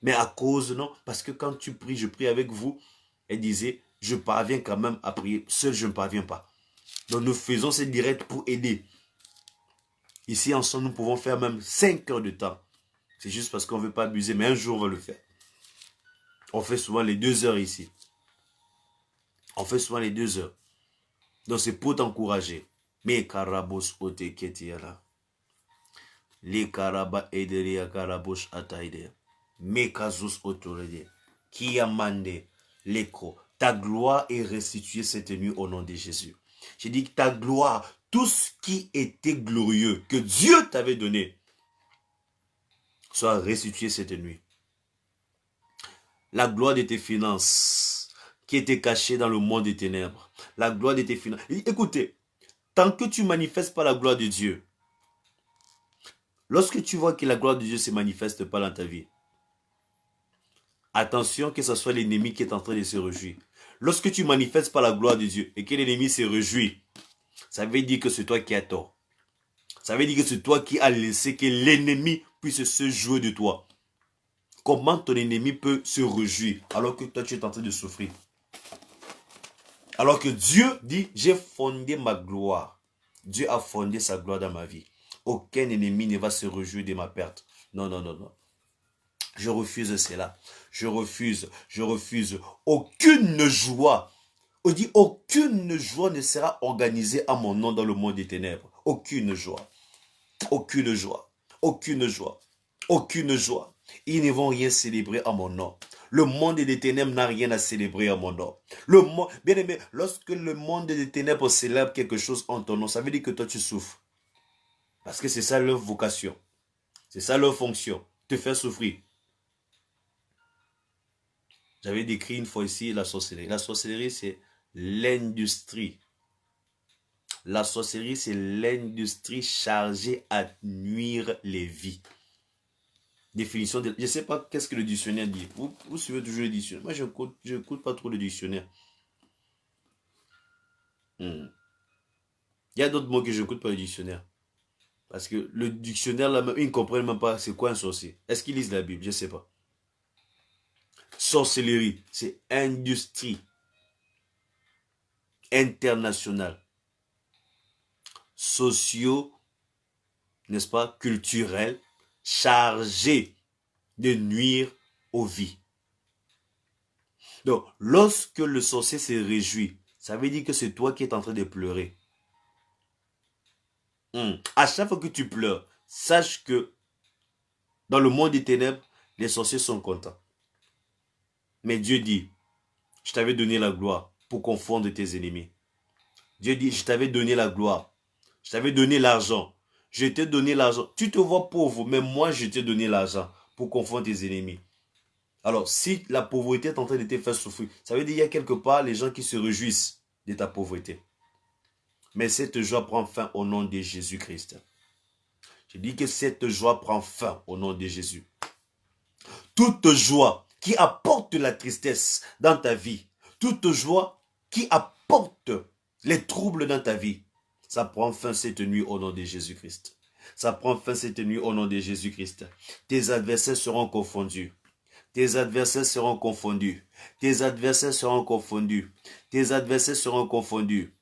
Mais à cause, non, parce que quand tu pries, je prie avec vous. Elle disait, je parviens quand même à prier. Seul, je ne parviens pas. Donc, nous faisons ce direct pour aider. Ici, ensemble, nous pouvons faire même 5 heures de temps. C'est juste parce qu'on ne veut pas abuser, mais un jour, on va le faire. On fait souvent les 2 heures ici. On fait souvent les 2 heures. Donc, c'est pour t'encourager. Mais karabos ote ketiara. Les karaba ederia karabos ataide. Mais kazus otorede. Kiamande l'écho. Ta gloire est restituée cette nuit au nom de Jésus. J'ai dit que ta gloire, tout ce qui était glorieux, que Dieu t'avait donné, soit restitué cette nuit. La gloire de tes finances, qui était cachée dans le monde des ténèbres. La gloire de tes finances. Écoutez, tant que tu ne manifestes pas la gloire de Dieu, lorsque tu vois que la gloire de Dieu ne se manifeste pas dans ta vie, attention que ce soit l'ennemi qui est en train de se réjouir. Lorsque tu ne manifestes pas la gloire de Dieu et que l'ennemi se réjouit, ça veut dire que c'est toi qui as tort. Ça veut dire que c'est toi qui as laissé que l'ennemi puisse se jouer de toi. Comment ton ennemi peut se réjouir alors que toi tu es en train de souffrir? Alors que Dieu dit, j'ai fondé ma gloire. Dieu a fondé sa gloire dans ma vie. Aucun ennemi ne va se réjouir de ma perte. Non, non, non, non. Je refuse cela. Je refuse. Aucune joie. On dit aucune joie ne sera organisée à mon nom dans le monde des ténèbres. Aucune joie. Aucune joie. Aucune joie. Aucune joie. Ils ne vont rien célébrer à mon nom. Le monde des ténèbres n'a rien à célébrer à mon nom. Bien aimé, lorsque le monde des ténèbres célèbre quelque chose en ton nom, ça veut dire que toi tu souffres. Parce que c'est ça leur vocation. C'est ça leur fonction. Te faire souffrir. J'avais décrit une fois ici la sorcellerie. La sorcellerie, c'est l'industrie. La sorcellerie, c'est l'industrie chargée à nuire les vies. Définition de... Je ne sais pas qu'est-ce que le dictionnaire dit. Vous suivez toujours le dictionnaire. Moi, je n'écoute pas trop le dictionnaire. Il y a d'autres mots que je n'écoute pas le dictionnaire. Parce que le dictionnaire, là, ils ne comprennent même pas c'est quoi un sorcier. Est-ce qu'ils lisent la Bible? Je ne sais pas. Sorcellerie, c'est industrie internationale. Socio, n'est-ce pas, culturelle, chargée de nuire aux vies. Donc, lorsque le sorcier se réjouit, ça veut dire que c'est toi qui es en train de pleurer. À chaque fois que tu pleures, sache que dans le monde des ténèbres, les sorciers sont contents. Mais Dieu dit, je t'avais donné la gloire pour confondre tes ennemis. Dieu dit, je t'avais donné la gloire. Je t'avais donné l'argent. Je t'ai donné l'argent. Tu te vois pauvre, mais moi, je t'ai donné l'argent pour confondre tes ennemis. Alors, si la pauvreté est en train de te faire souffrir, ça veut dire qu'il y a quelque part les gens qui se réjouissent de ta pauvreté. Mais cette joie prend fin au nom de Jésus-Christ. Je dis que cette joie prend fin au nom de Jésus. Toute joie qui apporte la tristesse dans ta vie, toute joie qui apporte les troubles dans ta vie, ça prend fin cette nuit au nom de Jésus-Christ. Ça prend fin cette nuit au nom de Jésus-Christ. Tes adversaires seront confondus. Tes adversaires seront confondus. Tes adversaires seront confondus. Tes adversaires seront confondus.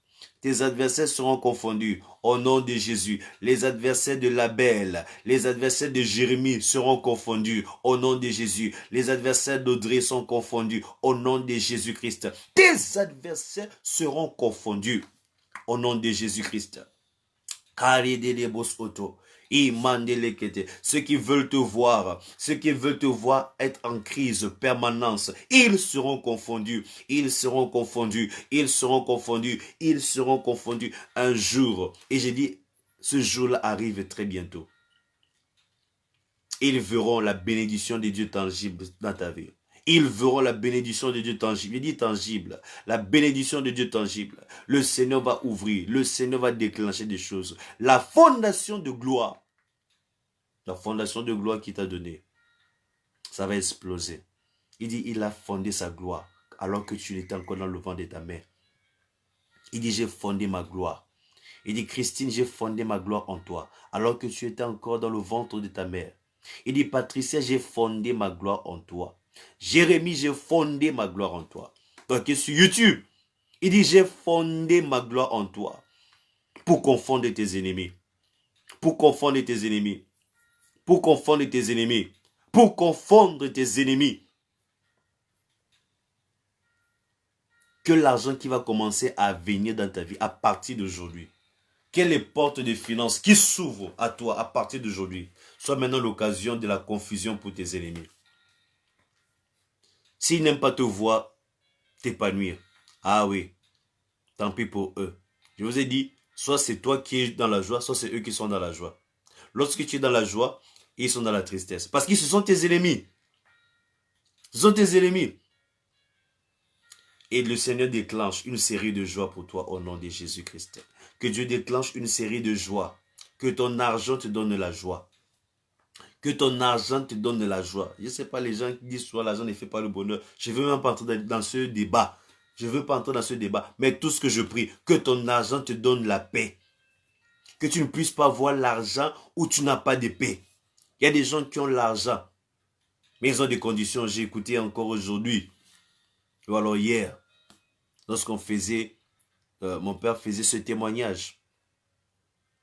Tes adversaires seront confondus au nom de Jésus. Les adversaires de Label, les adversaires de Jérémie seront confondus au nom de Jésus. Les adversaires d'Audrey sont confondus au nom de Jésus-Christ. Tes adversaires seront confondus au nom de Jésus-Christ. Ceux qui veulent te voir, être en crise permanente, ils seront confondus, ils seront confondus, ils seront confondus, ils seront confondus un jour. Et j'ai dit, ce jour-là arrive très bientôt. Ils verront la bénédiction de Dieu tangible dans ta vie. Ils verront la bénédiction de Dieu tangible. Il dit tangible. La bénédiction de Dieu tangible. Le Seigneur va ouvrir. Le Seigneur va déclencher des choses. La fondation de gloire. La fondation de gloire qu'il t'a donnée. Ça va exploser. Il dit, il a fondé sa gloire. Alors que tu étais encore dans le ventre de ta mère. Il dit, j'ai fondé ma gloire. Il dit, Christine, j'ai fondé ma gloire en toi. Alors que tu étais encore dans le ventre de ta mère. Il dit, Patricia, j'ai fondé ma gloire en toi. Jérémie, j'ai fondé ma gloire en toi. Toi qui es sur YouTube, il dit, j'ai fondé ma gloire en toi. Pour confondre tes ennemis. Pour confondre tes ennemis. Pour confondre tes ennemis. Pour confondre tes ennemis. Que l'argent qui va commencer à venir dans ta vie à partir d'aujourd'hui. Que les portes de finances qui s'ouvrent à toi à partir d'aujourd'hui soient maintenant l'occasion de la confusion pour tes ennemis. S'ils n'aiment pas te voir t'épanouir, ah oui, tant pis pour eux. Je vous ai dit, soit c'est toi qui es dans la joie, soit c'est eux qui sont dans la joie. Lorsque tu es dans la joie, ils sont dans la tristesse. Parce qu'ils sont tes ennemis. Ce sont tes ennemis. Et le Seigneur déclenche une série de joies pour toi au nom de Jésus-Christ. Que Dieu déclenche une série de joies. Que ton argent te donne la joie. Que ton argent te donne la joie. Je ne sais pas les gens qui disent soit l'argent ne fait pas le bonheur. Je ne veux même pas entrer dans ce débat. Je ne veux pas entrer dans ce débat. Mais tout ce que je prie, que ton argent te donne la paix. Que tu ne puisses pas voir l'argent où tu n'as pas de paix. Il y a des gens qui ont l'argent. Mais ils ont des conditions. J'ai écouté encore aujourd'hui. Ou alors hier. Lorsqu'on faisait, mon père faisait ce témoignage.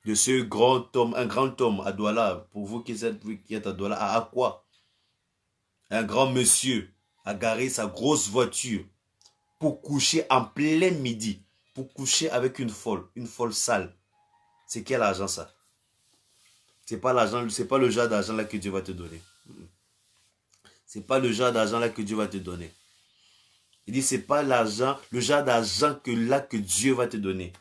De ce grand homme, un grand homme à Douala. Pour vous qui êtes à Douala, à quoi? Un grand monsieur a garé sa grosse voiture pour coucher en plein midi. Pour coucher avec une folle sale. C'est quel argent ça? C'est pas l'argent, c'est pas le genre d'argent là que Dieu va te donner. C'est pas le genre d'argent là que Dieu va te donner. Il dit c'est pas l'argent, le genre d'argent que Dieu va te donner.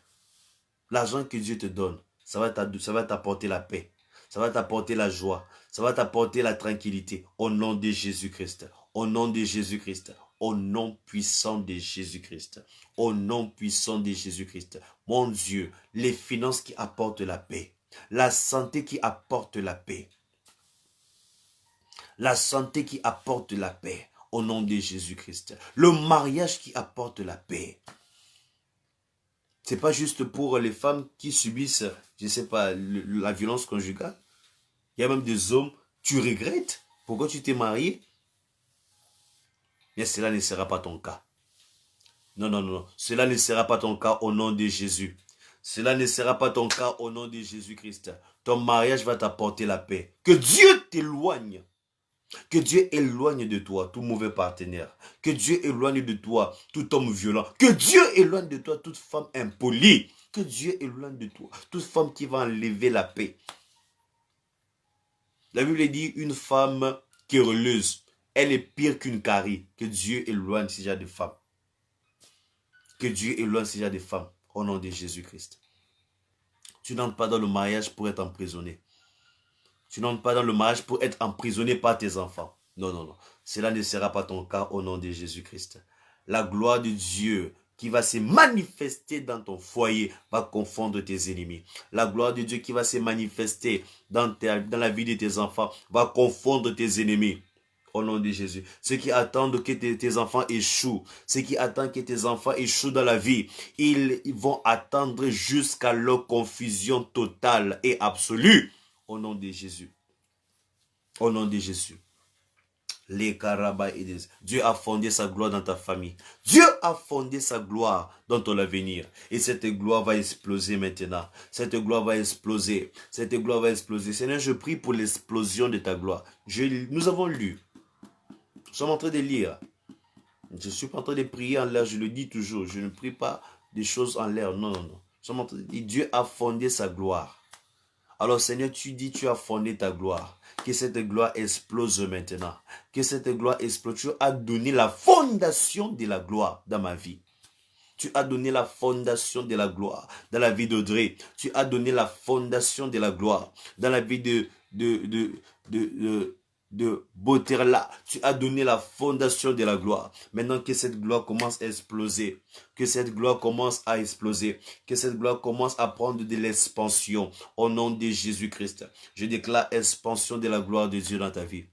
L'argent que Dieu te donne, ça va t'apporter la paix. Ça va t'apporter la joie. Ça va t'apporter la tranquillité. Au nom de Jésus-Christ. Au nom de Jésus-Christ. Au nom puissant de Jésus-Christ. Au nom puissant de Jésus-Christ. Mon Dieu, les finances qui apportent la paix. La santé qui apporte la paix. La santé qui apporte la paix. Au nom de Jésus-Christ. Le mariage qui apporte la paix. C'est pas juste pour les femmes qui subissent, je sais pas, la violence conjugale. Il y a même des hommes, tu regrettes pourquoi tu t'es marié. Mais cela ne sera pas ton cas. Non, non, non. Cela ne sera pas ton cas au nom de Jésus. Cela ne sera pas ton cas au nom de Jésus-Christ. Ton mariage va t'apporter la paix. Que Dieu t'éloigne. Que Dieu éloigne de toi tout mauvais partenaire. Que Dieu éloigne de toi tout homme violent. Que Dieu éloigne de toi toute femme impolie. Que Dieu éloigne de toi toute femme qui va enlever la paix. La Bible dit une femme querelleuse, elle est pire qu'une carie. Que Dieu éloigne ce genre de femmes. Que Dieu éloigne ce genre de femmes. Au nom de Jésus-Christ. Tu n'entres pas dans le mariage pour être emprisonné. Tu n'entres pas dans le mariage pour être emprisonné par tes enfants. Non, non, non. Cela ne sera pas ton cas au nom de Jésus-Christ. La gloire de Dieu qui va se manifester dans ton foyer va confondre tes ennemis. La gloire de Dieu qui va se manifester dans la vie de tes enfants va confondre tes ennemis. Au nom de Jésus. Ceux qui attendent que tes enfants échouent, ceux qui attendent que tes enfants échouent dans la vie, ils vont attendre jusqu'à leur confusion totale et absolue. Au nom de Jésus. Au nom de Jésus. Les Karaba et des... Dieu a fondé sa gloire dans ta famille. Dieu a fondé sa gloire dans ton avenir. Et cette gloire va exploser maintenant. Cette gloire va exploser. Cette gloire va exploser. Seigneur, je prie pour l'explosion de ta gloire. Nous avons lu. Nous sommes en train de lire. Je ne suis pas en train de prier en l'air. Je le dis toujours. Je ne prie pas des choses en l'air. Non, non, non. Nous sommes en train de dire, Dieu a fondé sa gloire. Alors Seigneur, tu dis, tu as fondé ta gloire. Que cette gloire explose maintenant. Que cette gloire explose. Tu as donné la fondation de la gloire dans ma vie. Tu as donné la fondation de la gloire dans la vie d'Audrey. Tu as donné la fondation de la gloire dans la vie de Boterla. Tu as donné la fondation de la gloire. Maintenant que cette gloire commence à exploser. Que cette gloire commence à exploser. Que cette gloire commence à prendre de l'expansion. Au nom de Jésus-Christ. Je déclare expansion de la gloire de Dieu dans ta vie.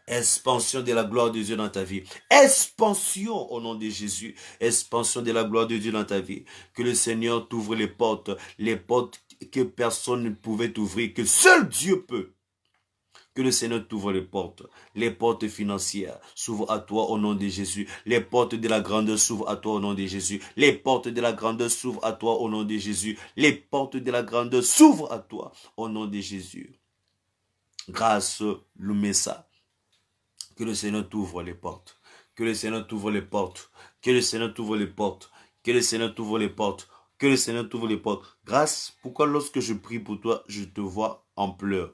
Expansion de la gloire de Dieu dans ta vie. Expansion au nom de Jésus. Expansion de la gloire de Dieu dans ta vie. Que le Seigneur t'ouvre les portes que personne ne pouvait ouvrir, que seul Dieu peut. Que le Seigneur t'ouvre les portes financières s'ouvrent à toi au nom de Jésus. Les portes de la grandeur s'ouvrent à toi au nom de Jésus. Les portes de la grandeur s'ouvrent à toi au nom de Jésus. Les portes de la grandeur s'ouvrent à toi au nom de Jésus. Grâce Lumessa. Que le Seigneur t'ouvre les portes. Que le Seigneur t'ouvre les portes. Que le Seigneur t'ouvre les portes. Que le Seigneur t'ouvre les portes. Que le Seigneur t'ouvre les portes. Grâce, pourquoi lorsque je prie pour toi, je te vois en pleurs?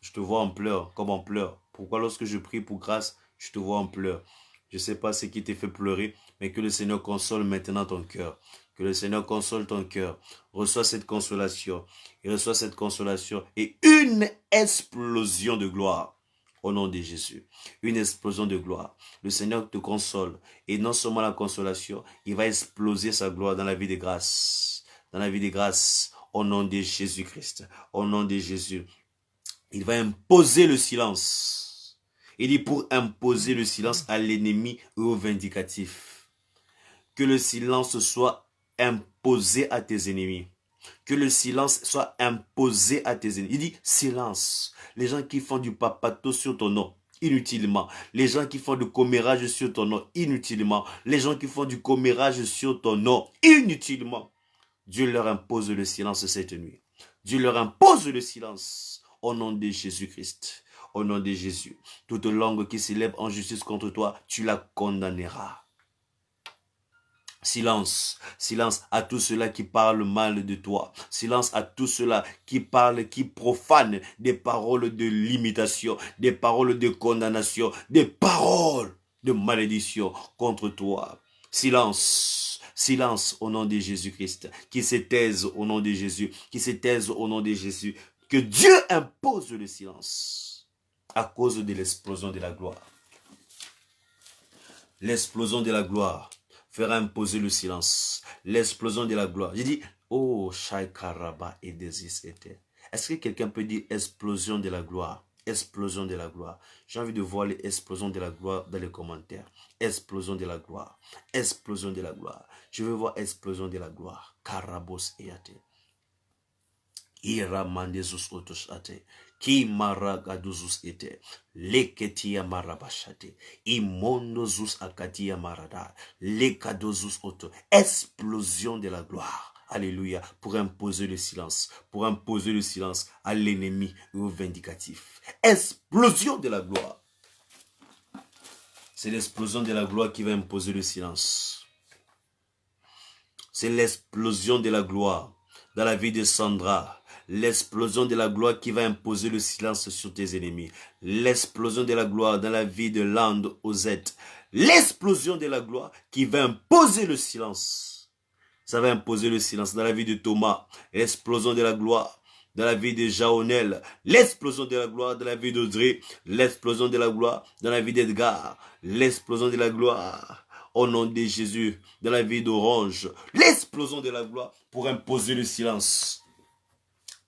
Je te vois en pleurs, comme en pleurs. Pourquoi lorsque je prie pour grâce, je te vois en pleurs? Je ne sais pas ce qui t'a fait pleurer, mais que le Seigneur console maintenant ton cœur. Que le Seigneur console ton cœur. Reçois cette consolation. Et reçois cette consolation. Et une explosion de gloire. Au nom de Jésus. Une explosion de gloire. Le Seigneur te console. Et non seulement la consolation, il va exploser sa gloire dans la vie de grâce. Dans la vie de grâce. Au nom de Jésus-Christ. Au nom de Jésus. Il va imposer le silence. Il dit pour imposer le silence à l'ennemi et au vindicatif. Que le silence soit imposé à tes ennemis. Que le silence soit imposé à tes ennemis. Il dit silence. Les gens qui font du papato sur ton nom, inutilement. Les gens qui font du commérage sur ton nom, inutilement. Les gens qui font du commérage sur ton nom, inutilement. Dieu leur impose le silence cette nuit. Dieu leur impose le silence. Au nom de Jésus-Christ, au nom de Jésus, toute langue qui s'élève en justice contre toi, tu la condamneras. Silence, silence à tous ceux-là qui parlent mal de toi. Silence à tous ceux-là qui parlent, qui profanent des paroles de limitation, des paroles de condamnation, des paroles de malédiction contre toi. Silence. Silence au nom de Jésus-Christ, qui se taise au nom de Jésus, qui se taise au nom de Jésus. Que Dieu impose le silence à cause de l'explosion de la gloire. L'explosion de la gloire fera imposer le silence. L'explosion de la gloire. J'ai dit, oh, Shaikaraba et Desis était. Est-ce que quelqu'un peut dire explosion de la gloire? Explosion de la gloire. J'ai envie de voir l'explosion de la gloire dans les commentaires. Explosion de la gloire. Explosion de la gloire. Je veux voir explosion de la gloire. Karabos et Ate. Ira mandezus otoshate, ki maragaduzus ete, leketia marabashate, imondozus akatia marada, lekadozus oto, explosion de la gloire. Alléluia, pour imposer le silence à l'ennemi et au vindicatif. Explosion de la gloire. C'est l'explosion de la gloire qui va imposer le silence. C'est l'explosion de la gloire dans la vie de Sandra. L'explosion de la gloire qui va imposer le silence sur tes ennemis. L'explosion de la gloire dans la vie de Land Ozette. L'explosion de la gloire qui va imposer le silence Ça va imposer le silence dans la vie de Thomas. L'explosion de la gloire dans la vie de Jaonel. L'explosion de la gloire dans la vie d'Audrey. L'explosion de la gloire dans la vie d'Edgar. L'explosion de la gloire au nom de Jésus dans la vie d'Orange. L'explosion de la gloire pour imposer le silence.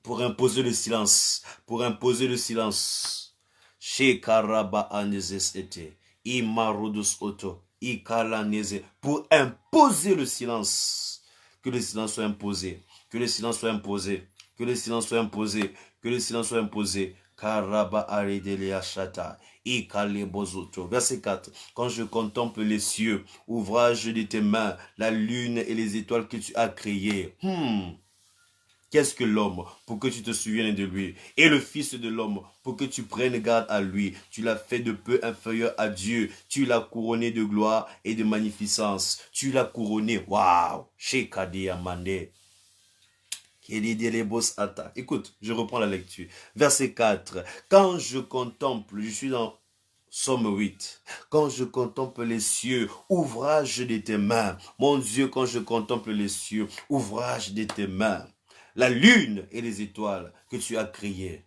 Pour imposer le silence. Pour imposer le silence. Chez Karaba Anezes était. Imarudus Oto. Ikalanese. Pour imposer le silence. Que le silence soit imposé. Que le silence soit imposé. Que le silence soit imposé. Que le silence soit imposé. Karaba Aredelia Shata. Ikalebozoto. Verset 4. Quand je contemple les cieux, ouvrage de tes mains, la lune et les étoiles que tu as créées. Qu'est-ce que l'homme pour que tu te souviennes de lui? Et le fils de l'homme pour que tu prennes garde à lui. Tu l'as fait de peu inférieur à Dieu. Tu l'as couronné de gloire et de magnificence. Tu l'as couronné. Waouh! Shekadi Amande. Écoute, je reprends la lecture. Verset 4. Quand je contemple, je suis dans Somme 8. Quand je contemple les cieux, ouvrage de tes mains. Mon Dieu, quand je contemple les cieux, ouvrage de tes mains. La lune et les étoiles que tu as créées.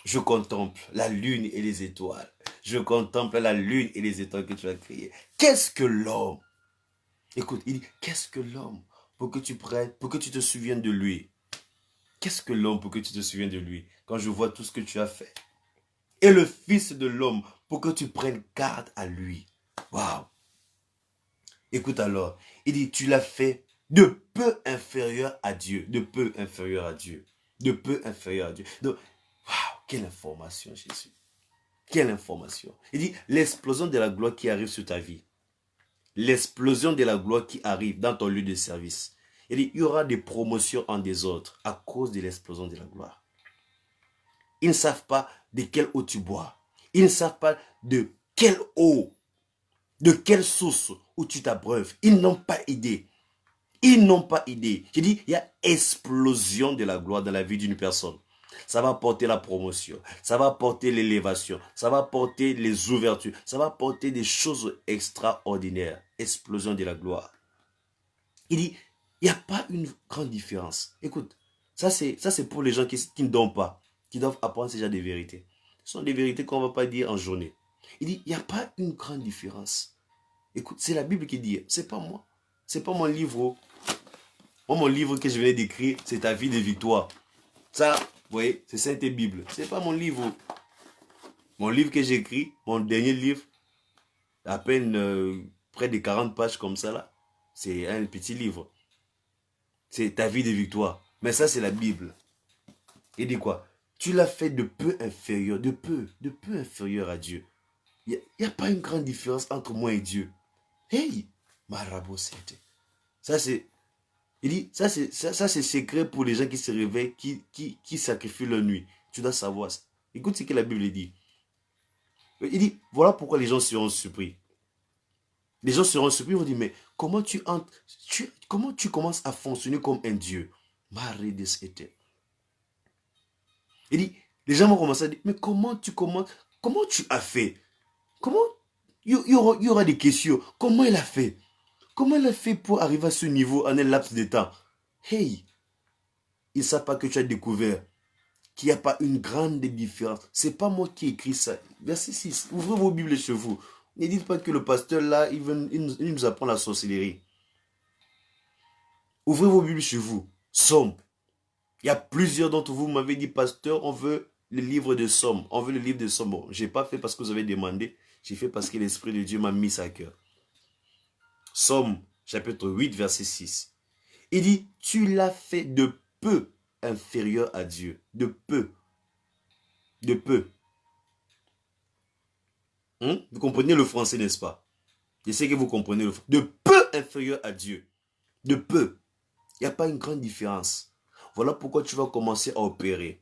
Je contemple la lune et les étoiles. Je contemple la lune et les étoiles que tu as créées. Qu'est-ce que l'homme? Écoute, il dit, qu'est-ce que l'homme pour que tu prennes, pour que tu te souviennes de lui? Qu'est-ce que l'homme pour que tu te souviennes de lui? Quand je vois tout ce que tu as fait. Et le fils de l'homme pour que tu prennes garde à lui. Waouh! Écoute alors, il dit, tu l'as fait de peu inférieur à Dieu. De peu inférieur à Dieu. De peu inférieur à Dieu. Donc, waouh, quelle information, Jésus. Quelle information. Il dit, l'explosion de la gloire qui arrive sur ta vie. L'explosion de la gloire qui arrive dans ton lieu de service. Il dit, il y aura des promotions en désordre à cause de l'explosion de la gloire. Ils ne savent pas de quelle eau tu bois. Ils ne savent pas de quelle eau, de quelle source où tu t'abreuves. Ils n'ont pas idée. Ils n'ont pas idée. Je dis, il y a explosion de la gloire dans la vie d'une personne. Ça va porter la promotion. Ça va porter l'élévation. Ça va porter les ouvertures. Ça va porter des choses extraordinaires. Explosion de la gloire. Il dit, il n'y a pas une grande différence. Écoute, ça c'est pour les gens qui ne dorment pas, qui doivent apprendre ces genre de vérités. Ce sont des vérités qu'on ne va pas dire en journée. Il dit, il n'y a pas une grande différence. Écoute, c'est la Bible qui dit, c'est pas moi. C'est pas mon livre. Moi, mon livre que je venais d'écrire, c'est ta vie de victoire. Ça, vous voyez, c'est Sainte Bible. C'est pas mon livre. Mon livre que j'ai écrit, mon dernier livre, à peine près de 40 pages comme ça là, c'est un petit livre. C'est ta vie de victoire. Mais ça, c'est la Bible. Il dit quoi? Tu l'as fait de peu inférieur, de peu inférieur à Dieu. Il n'y a pas une grande différence entre moi et Dieu. Hey, Marabo c'était. Ça, c'est... Il dit, ça c'est secret pour les gens qui se réveillent, qui sacrifient leur nuit. Tu dois savoir ça. Écoute ce que la Bible dit. Il dit, voilà pourquoi les gens seront surpris. Les gens seront surpris, ils vont dire, mais comment comment tu commences à fonctionner comme un Dieu? Il dit, les gens vont commencer à dire, mais comment tu as fait? Comment, il y aura des questions. Comment il a fait? Comment il a fait pour arriver à ce niveau en un laps de temps? Hey, ils ne savent pas que tu as découvert qu'il n'y a pas une grande différence. Ce n'est pas moi qui écris ça. Verset 6. Ouvrez vos Bibles chez vous. Ne dites pas que le pasteur là, il nous apprend la sorcellerie. Ouvrez vos Bibles chez vous. Somme. Il y a plusieurs d'entre vous m'avez dit, pasteur, on veut le livre de Somme. On veut le livre de Somme. Bon, je n'ai pas fait parce que vous avez demandé. J'ai fait parce que l'Esprit de Dieu m'a mis ça à cœur. Somme, chapitre 8, verset 6. Il dit, tu l'as fait de peu inférieur à Dieu. De peu. De peu. Vous comprenez le français, n'est-ce pas? Je sais que vous comprenez le français. De peu inférieur à Dieu. De peu. Il n'y a pas une grande différence. Voilà pourquoi tu vas commencer à opérer.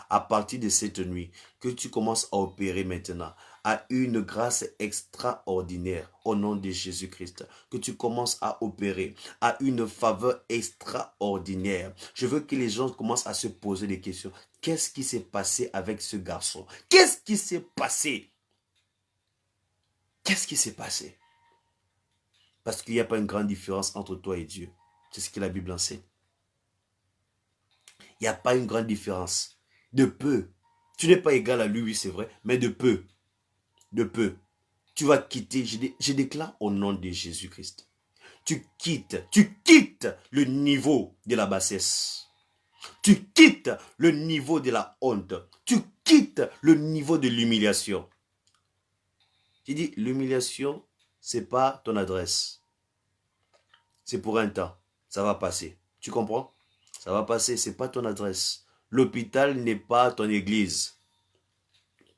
À partir de cette nuit, que tu commences à opérer maintenant, à une grâce extraordinaire au nom de Jésus-Christ, que tu commences à opérer, à une faveur extraordinaire. Je veux que les gens commencent à se poser des questions. Qu'est-ce qui s'est passé avec ce garçon? Qu'est-ce qui s'est passé? Qu'est-ce qui s'est passé? Parce qu'il n'y a pas une grande différence entre toi et Dieu. C'est ce que la Bible enseigne. Il n'y a pas une grande différence. De peu. Tu n'es pas égal à lui, oui, c'est vrai, mais de peu. De peu. Tu vas quitter, je déclare au nom de Jésus-Christ. Tu quittes le niveau de la bassesse. Tu quittes le niveau de la honte. Tu quittes le niveau de l'humiliation. Tu dis, l'humiliation, ce n'est pas ton adresse. C'est pour un temps. Ça va passer. Tu comprends? Ça va passer, ce n'est pas ton adresse. L'hôpital n'est pas ton église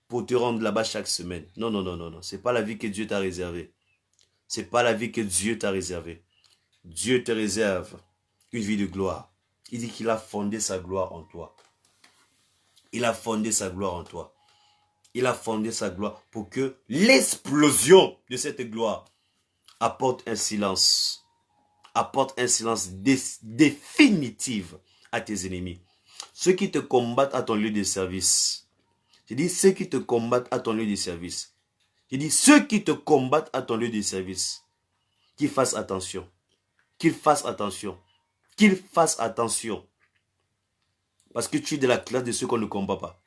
pour te rendre là-bas chaque semaine. Non, non, non, non, non. Ce n'est pas la vie que Dieu t'a réservée. Ce n'est pas la vie que Dieu t'a réservée. Dieu te réserve une vie de gloire. Il dit qu'il a fondé sa gloire en toi. Il a fondé sa gloire en toi. Il a fondé sa gloire pour que l'explosion de cette gloire apporte un silence. Apporte un silence définitif à tes ennemis. Ceux qui te combattent à ton lieu de service. Je dis ceux qui te combattent à ton lieu de service. Je dis ceux qui te combattent à ton lieu de service. Qu'ils fassent attention. Qu'ils fassent attention. Qu'ils fassent attention. Parce que tu es de la classe de ceux qu'on ne combat pas.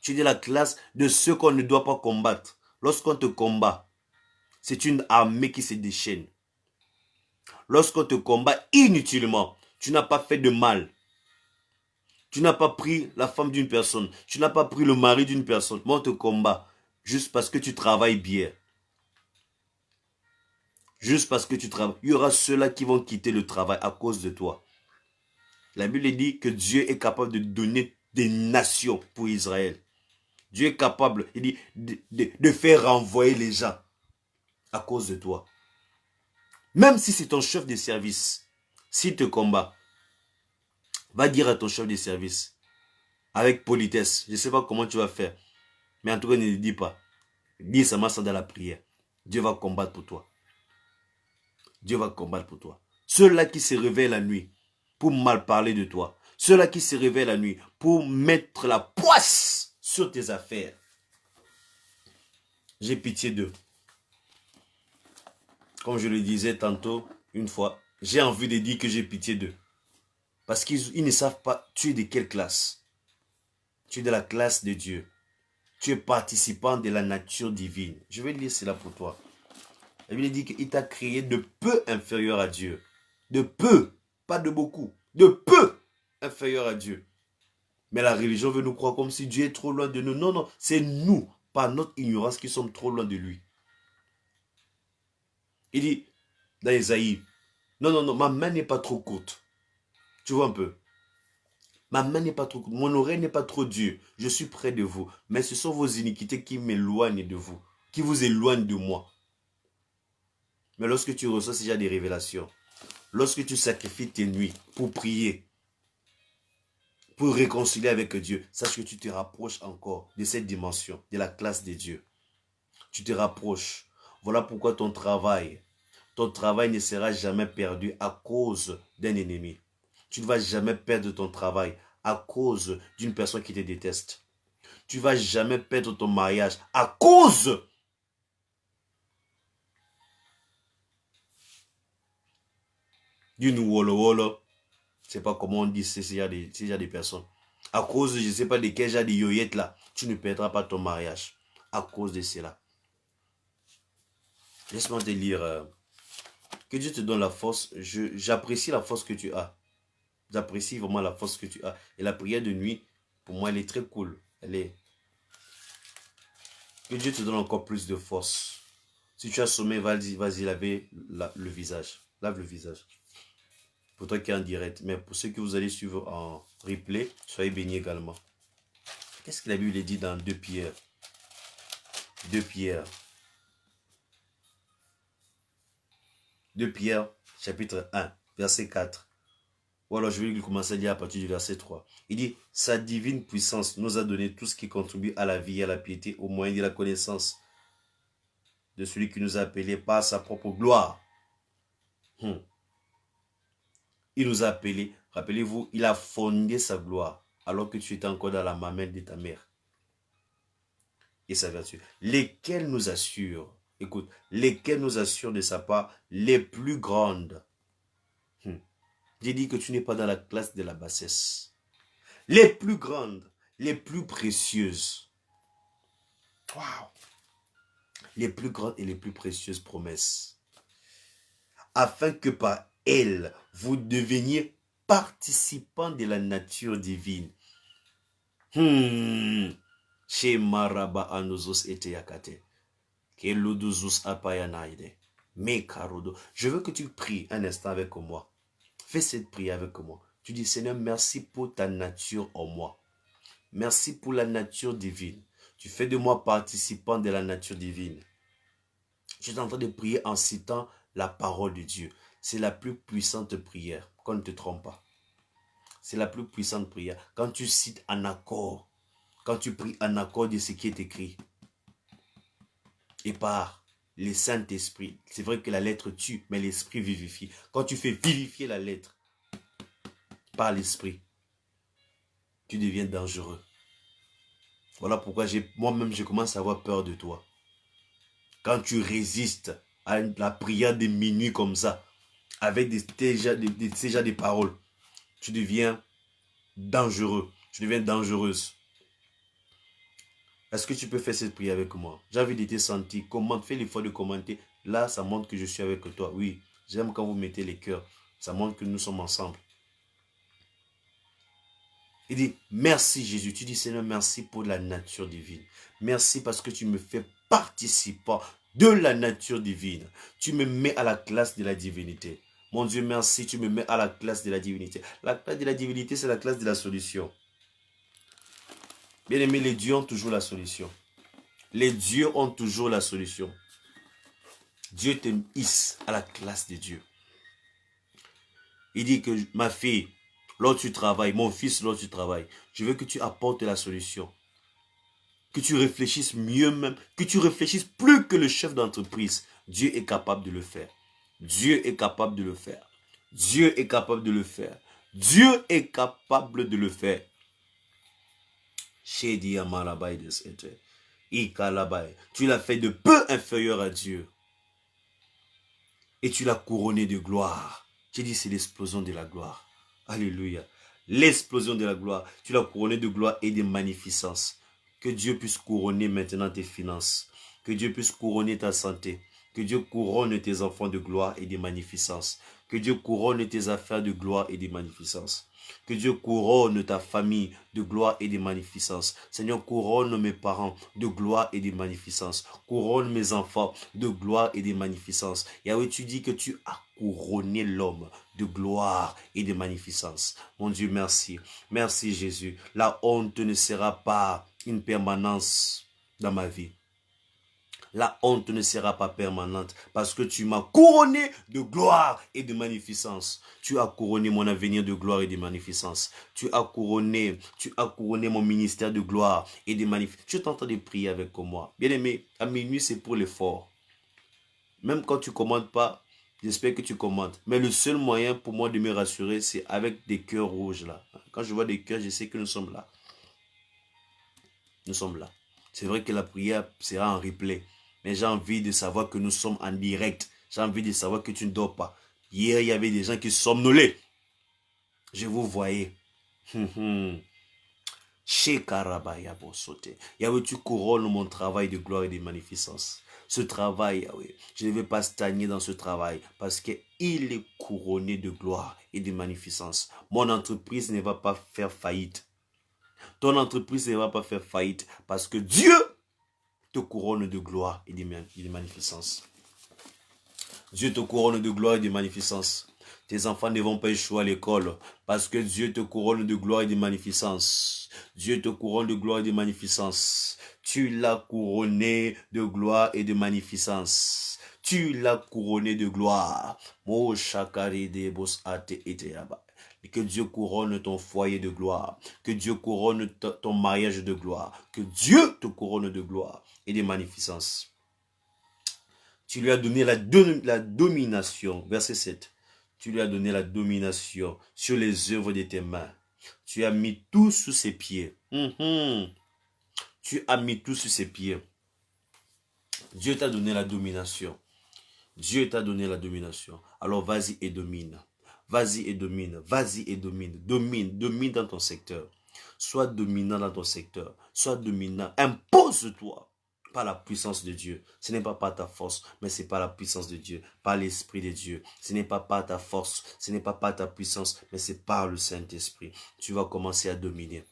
Tu es de la classe de ceux qu'on ne doit pas combattre. Lorsqu'on te combat, c'est une armée qui se déchaîne. Lorsqu'on te combat inutilement, tu n'as pas fait de mal. Tu n'as pas pris la femme d'une personne. Tu n'as pas pris le mari d'une personne. Mais on te combat juste parce que tu travailles bien. Juste parce que tu travailles. Il y aura ceux-là qui vont quitter le travail à cause de toi. La Bible dit que Dieu est capable de donner des nations pour Israël. Dieu est capable, il dit, de faire renvoyer les gens à cause de toi. Même si c'est ton chef de service, s'il te combat, va dire à ton chef de service, avec politesse, je ne sais pas comment tu vas faire, mais en tout cas ne le dis pas. Dis seulement ça dans la prière. Dieu va combattre pour toi. Dieu va combattre pour toi. Ceux-là qui se réveillent la nuit pour mal parler de toi, ceux-là qui se réveillent la nuit pour mettre la poisse sur tes affaires, j'ai pitié d'eux. Comme je le disais tantôt, une fois, j'ai envie de dire que j'ai pitié d'eux. Parce qu'ils ne savent pas, tu es de quelle classe. Tu es de la classe de Dieu. Tu es participant de la nature divine. Je vais lire cela pour toi. La Bible dit qu'il t'a créé de peu inférieur à Dieu. De peu, pas de beaucoup. De peu inférieur à Dieu. Mais la religion veut nous croire comme si Dieu est trop loin de nous. Non, non, c'est nous, par notre ignorance, qui sommes trop loin de lui. Il dit, dans Isaïe, non, non, non, ma main n'est pas trop courte. Tu vois un peu. Ma main n'est pas trop courte. Mon oreille n'est pas trop dure. Je suis près de vous. Mais ce sont vos iniquités qui m'éloignent de vous. Qui vous éloignent de moi. Mais lorsque tu reçois déjà des révélations, lorsque tu sacrifies tes nuits pour prier, pour réconcilier avec Dieu, sache que tu te rapproches encore de cette dimension, de la classe de Dieu. Tu te rapproches. Voilà pourquoi ton travail ne sera jamais perdu à cause d'un ennemi. Tu ne vas jamais perdre ton travail à cause d'une personne qui te déteste. Tu ne vas jamais perdre ton mariage à cause d'une wolo-wolo. Je ne sais pas comment on dit s'il y a des personnes. À cause, je ne sais pas de quel genre de yoyette là, tu ne perdras pas ton mariage. À cause de cela. Laisse-moi te lire. Que Dieu te donne la force. J'apprécie la force que tu as. J'apprécie vraiment la force que tu as. Et la prière de nuit, pour moi, elle est très cool. Que Dieu te donne encore plus de force. Si tu as sommeil, vas-y laver le visage. Lave le visage. Pour toi qui es en direct. Mais pour ceux que vous allez suivre en replay, soyez bénis également. Qu'est-ce que la Bible dit dans 2 Pierre? 2 Pierre. 2 Pierre, chapitre 1, verset 4. Ou alors je vais commencer à lire à partir du verset 3. Il dit, sa divine puissance nous a donné tout ce qui contribue à la vie et à la piété au moyen de la connaissance de celui qui nous a appelés par sa propre gloire. Il nous a appelés, rappelez-vous, il a fondé sa gloire alors que tu étais encore dans la mamelle de ta mère. Et sa vertu, lesquels nous assurent écoute, lesquelles nous assurent de sa part les plus grandes. J'ai dit que tu n'es pas dans la classe de la bassesse. Les plus grandes, les plus précieuses. Waouh! Les plus grandes et les plus précieuses promesses. Afin que par elles, vous deveniez participants de la nature divine. Chez Maraba Anosos et Yakate. Je veux que tu pries un instant avec moi. Fais cette prière avec moi. Tu dis, Seigneur, merci pour ta nature en moi. Merci pour la nature divine. Tu fais de moi participant de la nature divine. Tu es en train de prier en citant la parole de Dieu. C'est la plus puissante prière. Qu'on ne te trompe pas. C'est la plus puissante prière. Quand tu cites en accord. Quand tu pries en accord de ce qui est écrit. Et par le Saint-Esprit. C'est vrai que la lettre tue, mais l'Esprit vivifie. Quand tu fais vivifier la lettre par l'Esprit, tu deviens dangereux. Voilà pourquoi moi-même, je commence à avoir peur de toi. Quand tu résistes à la prière de minuit comme ça, avec ces genres de paroles, tu deviens dangereux. Tu deviens dangereuse. Est-ce que tu peux faire cette prière avec moi? J'ai envie de te sentir. Commente, fais l'effort de commenter. Là, ça montre que je suis avec toi. Oui, j'aime quand vous mettez les cœurs. Ça montre que nous sommes ensemble. Il dit, merci Jésus. Tu dis, Seigneur, merci pour la nature divine. Merci parce que tu me fais participant de la nature divine. Tu me mets à la classe de la divinité. Mon Dieu, merci, tu me mets à la classe de la divinité. La classe de la divinité, c'est la classe de la solution. Bien aimé, les dieux ont toujours la solution. Les dieux ont toujours la solution. Dieu te hisse à la classe de Dieu. Il dit que ma fille, lorsque tu travailles, mon fils, lorsque tu travailles, je veux que tu apportes la solution. Que tu réfléchisses mieux même, que tu réfléchisses plus que le chef d'entreprise. Dieu est capable de le faire. Dieu est capable de le faire. Dieu est capable de le faire. Dieu est capable de le faire. Tu l'as fait de peu inférieur à Dieu. Et tu l'as couronné de gloire. J'ai dit c'est l'explosion de la gloire. Alléluia. L'explosion de la gloire. Tu l'as couronné de gloire et de magnificence. Que Dieu puisse couronner maintenant tes finances. Que Dieu puisse couronner ta santé. Que Dieu couronne tes enfants de gloire et de magnificence. Que Dieu couronne tes affaires de gloire et de magnificence. Que Dieu couronne ta famille de gloire et de magnificence. Seigneur, couronne mes parents de gloire et de magnificence. Couronne mes enfants de gloire et de magnificence. Yahweh, tu dis que tu as couronné l'homme de gloire et de magnificence. Mon Dieu, merci. Merci Jésus. La honte ne sera pas une permanence dans ma vie. La honte ne sera pas permanente parce que tu m'as couronné de gloire et de magnificence. Tu as couronné mon avenir de gloire et de magnificence. Tu as couronné mon ministère de gloire et de magnificence. Je t'entends de prier avec moi. Bien aimé, à minuit c'est pour l'effort. Même quand tu ne commandes pas, j'espère que tu commandes. Mais le seul moyen pour moi de me rassurer, c'est avec des cœurs rouges là. Quand je vois des cœurs, je sais que nous sommes là. Nous sommes là. C'est vrai que la prière sera en replay. Mais j'ai envie de savoir que nous sommes en direct. J'ai envie de savoir que tu ne dors pas. Hier, il y avait des gens qui somnolaient. Je vous voyais. Chez Karabaya Bosote. Yahweh, tu couronnes mon travail de gloire et de magnificence. Ce travail, Yahweh, je ne vais pas stagner dans ce travail parce qu'il est couronné de gloire et de magnificence. Mon entreprise ne va pas faire faillite. Ton entreprise ne va pas faire faillite parce que Dieu te couronne de gloire et de magnificence. Dieu te couronne de gloire et de magnificence. Tes enfants ne vont pas échouer à l'école parce que Dieu te couronne de gloire et de magnificence. Dieu te couronne de gloire et de magnificence. Tu l'as couronné de gloire et de magnificence. Tu l'as couronné de gloire. Et que Dieu couronne ton foyer de gloire. Que Dieu couronne ton mariage de gloire. Que Dieu te couronne de gloire et de magnificence. Tu lui as donné la domination. Verset 7. Tu lui as donné la domination sur les œuvres de tes mains. Tu as mis tout sous ses pieds. Tu as mis tout sous ses pieds. Dieu t'a donné la domination. Dieu t'a donné la domination. Alors vas-y et domine. Vas-y et domine. Vas-y et domine. Domine dans ton secteur. Sois dominant dans ton secteur. Sois dominant. Impose-toi par la puissance de Dieu. Ce n'est pas par ta force, mais c'est par la puissance de Dieu, par l'Esprit de Dieu. Ce n'est pas par ta force, ce n'est pas par ta puissance, mais c'est par le Saint-Esprit. Tu vas commencer à dominer.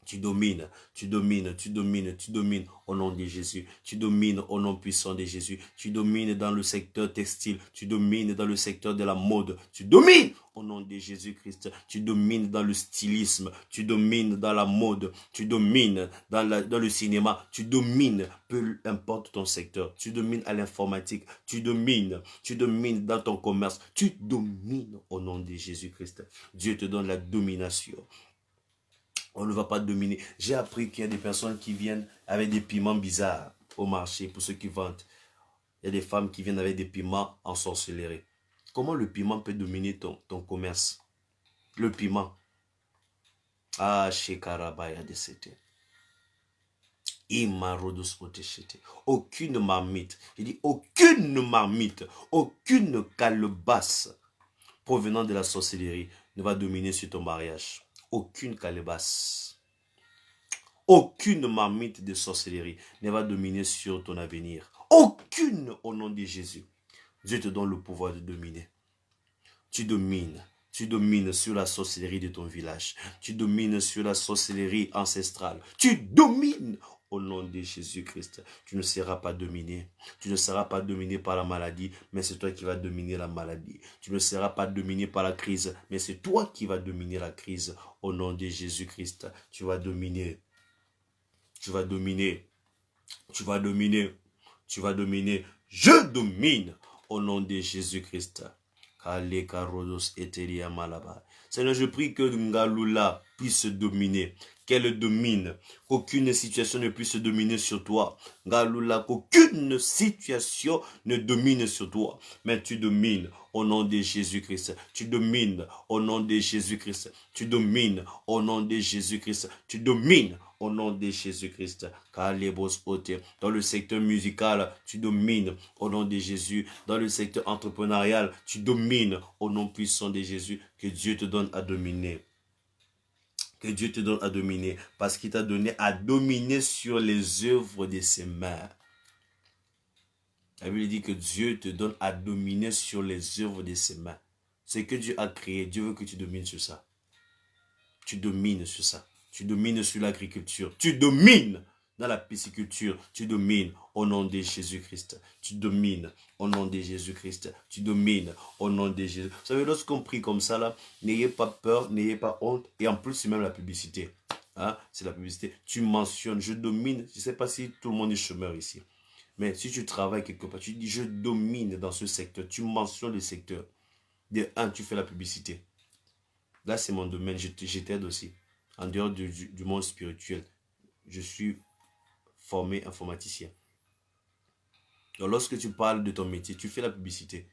Tu domines, tu domines, tu domines, tu domines au nom de Jésus. Tu domines au nom puissant de Jésus. Tu domines dans le secteur textile. Tu domines dans le secteur de la mode. Tu domines au nom de Jésus-Christ. Tu domines dans le stylisme. Tu domines dans la mode. Tu domines dans le cinéma. Tu domines, peu importe ton secteur. Tu domines à l'informatique. Tu domines dans ton commerce. Tu domines au nom de Jésus-Christ. Dieu te donne la domination. On ne va pas dominer. J'ai appris qu'il y a des personnes qui viennent avec des piments bizarres au marché, pour ceux qui vendent. Il y a des femmes qui viennent avec des piments en sorcellerie. Comment le piment peut dominer ton commerce? Le piment. Ah, chez Karabaya de Sete. Aucune marmite. Je dis aucune marmite, aucune calebasse provenant de la sorcellerie ne va dominer sur ton mariage. Aucune calebasse, aucune marmite de sorcellerie ne va dominer sur ton avenir. Aucune au nom de Jésus. Dieu te donne le pouvoir de dominer. Tu domines. Tu domines sur la sorcellerie de ton village. Tu domines sur la sorcellerie ancestrale. Tu domines au nom de Jésus-Christ. Tu ne seras pas dominé. Tu ne seras pas dominé par la maladie, mais c'est toi qui vas dominer la maladie. Tu ne seras pas dominé par la crise, mais c'est toi qui vas dominer la crise. Au nom de Jésus-Christ, tu vas dominer. Tu vas dominer. Tu vas dominer. Tu vas dominer. Je domine au nom de Jésus-Christ. Seigneur, je prie que Ngalula puisse dominer, qu'elle domine, qu'aucune situation ne puisse dominer sur toi. Ngalula, qu'aucune situation ne domine sur toi, mais tu domines au nom de Jésus-Christ. Tu domines au nom de Jésus-Christ. Tu domines au nom de Jésus-Christ. Tu domines au nom de Jésus-Christ. Dans le secteur musical, tu domines au nom de Jésus. Dans le secteur entrepreneurial, tu domines au nom puissant de Jésus. Que Dieu te donne à dominer. Que Dieu te donne à dominer. Parce qu'il t'a donné à dominer sur les œuvres de ses mains. La Bible dit que Dieu te donne à dominer sur les œuvres de ses mains. Ce que Dieu a créé, Dieu veut que tu domines sur ça. Tu domines sur ça. Tu domines sur l'agriculture. Tu domines dans la pisciculture. Tu domines au nom de Jésus-Christ. Tu domines au nom de Jésus-Christ. Tu domines au nom de Jésus. Vous savez, lorsqu'on prie comme ça, là, n'ayez pas peur, n'ayez pas honte. Et en plus, c'est même la publicité. Hein? C'est la publicité. Tu mentionnes, je domine. Je ne sais pas si tout le monde est chômeur ici. Mais si tu travailles quelque part, tu dis, je domine dans ce secteur. Tu mentionnes le secteur. De un, tu fais la publicité. Là, c'est mon domaine. Je t'aide aussi. En dehors du monde spirituel, je suis formé informaticien. Donc, lorsque tu parles de ton métier, tu fais la publicité.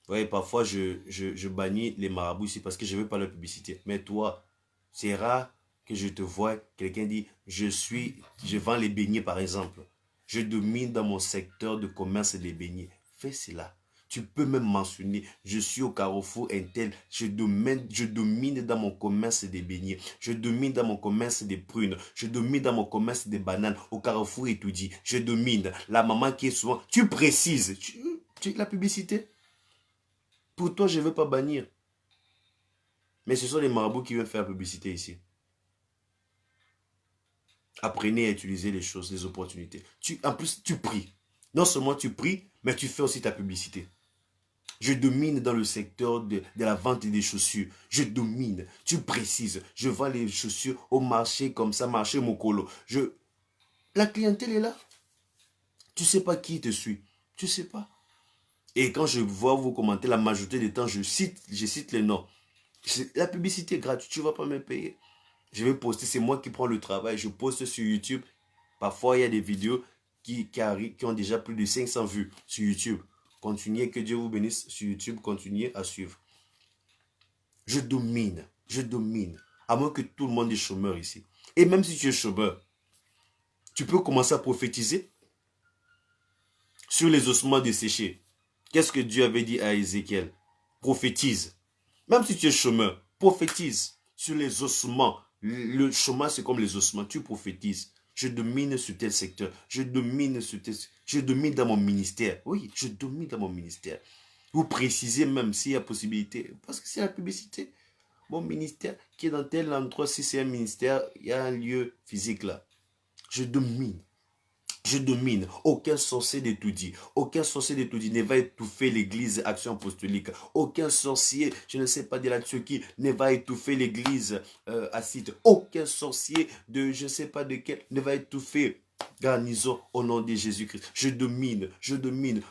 Vous voyez, parfois, je bannis les marabouts ici parce que je ne veux pas la publicité. Mais toi, c'est rare que je te vois, quelqu'un dit, je vends les beignets par exemple. Je domine dans mon secteur de commerce des beignets. Fais cela. Tu peux même mentionner, je suis au Carrefour Intel, je domine dans mon commerce des beignets, je domine dans mon commerce des prunes, je domine dans mon commerce des bananes, au Carrefour et tout dit, je domine. La maman qui est souvent, tu précises, la publicité. Pour toi, je ne veux pas bannir. Mais ce sont les marabouts qui veulent faire la publicité ici. Apprenez à utiliser les choses, les opportunités. En plus, tu pries. Non seulement tu pries, mais tu fais aussi ta publicité. Je domine dans le secteur de la vente des chaussures. Je domine. Tu précises. Je vends les chaussures au marché comme ça, marché Mokolo. La clientèle est là. Tu ne sais pas qui te suit. Tu ne sais pas. Et quand je vois vos commentaires, la majorité des temps, je cite les noms. La publicité est gratuite. Tu ne vas pas me payer. Je vais poster. C'est moi qui prends le travail. Je poste sur YouTube. Parfois, il y a des vidéos qui ont déjà plus de 500 vues sur YouTube. Continuez, que Dieu vous bénisse sur YouTube, continuez à suivre. Je domine, à moins que tout le monde est chômeur ici. Et même si tu es chômeur, tu peux commencer à prophétiser. sur les ossements desséchés. Qu'est-ce que Dieu avait dit à Ézéchiel? Prophétise. Même si tu es chômeur, prophétise sur les ossements. Le chômage, c'est comme les ossements. Tu prophétises. Je domine sur tel secteur. Je domine dans mon ministère. Oui, je domine dans mon ministère. Vous précisez même s'il y a possibilité. Parce que c'est la publicité. Mon ministère qui est dans tel endroit, si c'est un ministère, il y a un lieu physique là. Je domine. Je domine. Aucun sorcier d'étoudie. Aucun sorcier d'étoudie ne va étouffer l'église Action Apostolique. Aucun sorcier, je ne sais pas de la Turquie, ne va étouffer l'église Assite. Aucun sorcier de je ne sais pas de quel ne va étouffer Garnison au nom de Jésus-Christ. Je domine,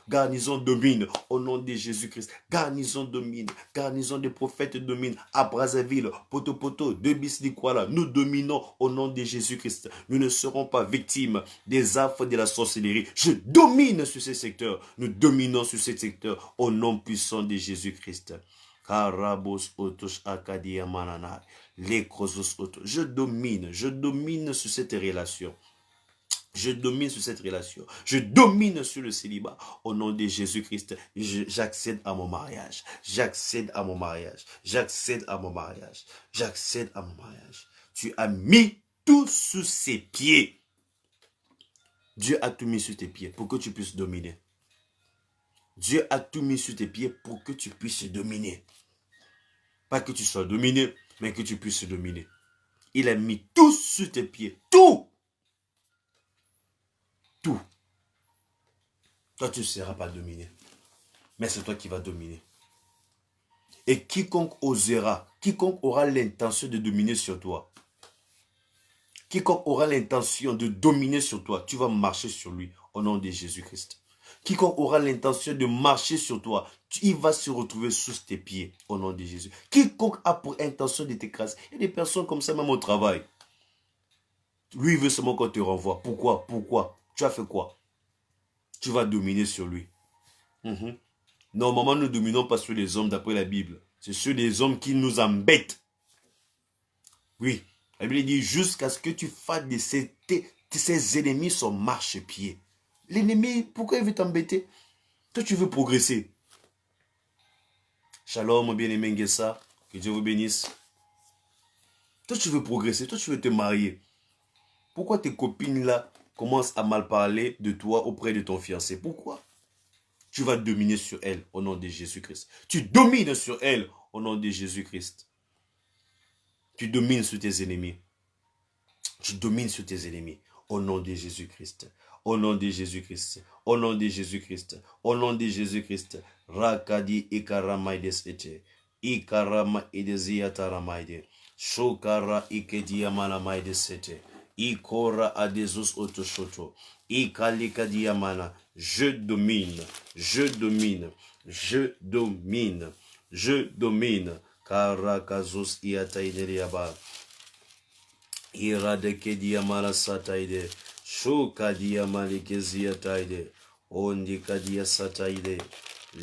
Garnison domine au nom de Jésus-Christ. Garnison domine, garnison des prophètes domine. À Brazzaville, Poto, de Bislikwala, nous dominons au nom de Jésus-Christ. Nous ne serons pas victimes des affres de la sorcellerie. Je domine sur ces secteurs. Nous dominons sur ces secteurs au nom puissant de Jésus-Christ. Karabos otos akadia manana. Je domine sur cette relation. Je domine sur cette relation. Je domine sur le célibat. Au nom de Jésus-Christ, j'accède à mon mariage. J'accède à mon mariage. J'accède à mon mariage. J'accède à mon mariage. Tu as mis tout sous ses pieds. Dieu a tout mis sur tes pieds pour que tu puisses dominer. Dieu a tout mis sur tes pieds pour que tu puisses dominer. Pas que tu sois dominé, mais que tu puisses dominer. Il a mis tout sur tes pieds. Tout. Tout. Toi, tu ne seras pas dominé. Mais c'est toi qui vas dominer. Et quiconque osera, quiconque aura l'intention de dominer sur toi, quiconque aura l'intention de dominer sur toi, tu vas marcher sur lui au nom de Jésus-Christ. Quiconque aura l'intention de marcher sur toi, il va se retrouver sous tes pieds au nom de Jésus. Quiconque a pour intention de t'écraser, il y a des personnes comme ça même au travail. Lui, il veut seulement qu'on te renvoie. Pourquoi? Tu as fait quoi? Tu vas dominer sur lui. Normalement, nous ne dominons pas sur les hommes d'après la Bible. C'est sur les hommes qui nous embêtent. Oui, la Bible dit jusqu'à ce que tu fasses de ses ennemis son marchepied. L'ennemi, pourquoi il veut t'embêter? Toi, tu veux progresser. Shalom, mon bien-aimé Nguessa. Que Dieu vous bénisse. Toi, tu veux progresser. Toi, tu veux te marier. Pourquoi tes copines là commencent à mal parler de toi auprès de ton fiancé? Pourquoi? Tu vas dominer sur elle au nom de Jésus-Christ. Tu domines sur elle au nom de Jésus-Christ. Tu domines sur tes ennemis. Tu domines sur tes ennemis au nom de Jésus-Christ. Au nom de Jésus-Christ. Au nom de Jésus-Christ. Au nom de Jésus-Christ. Rakadi ikaramaides ete. Ikarama ideziyataramide. Shokara ikediyamanamaides ete. Ikora adezus otoshoto. Ikalikadiyamana. Je domine. Je domine. Je domine. Je domine. Karakazus iataideriaba. Iradeke diamala sataide. Shuka diamali kezia taide. Ondika dia sataide.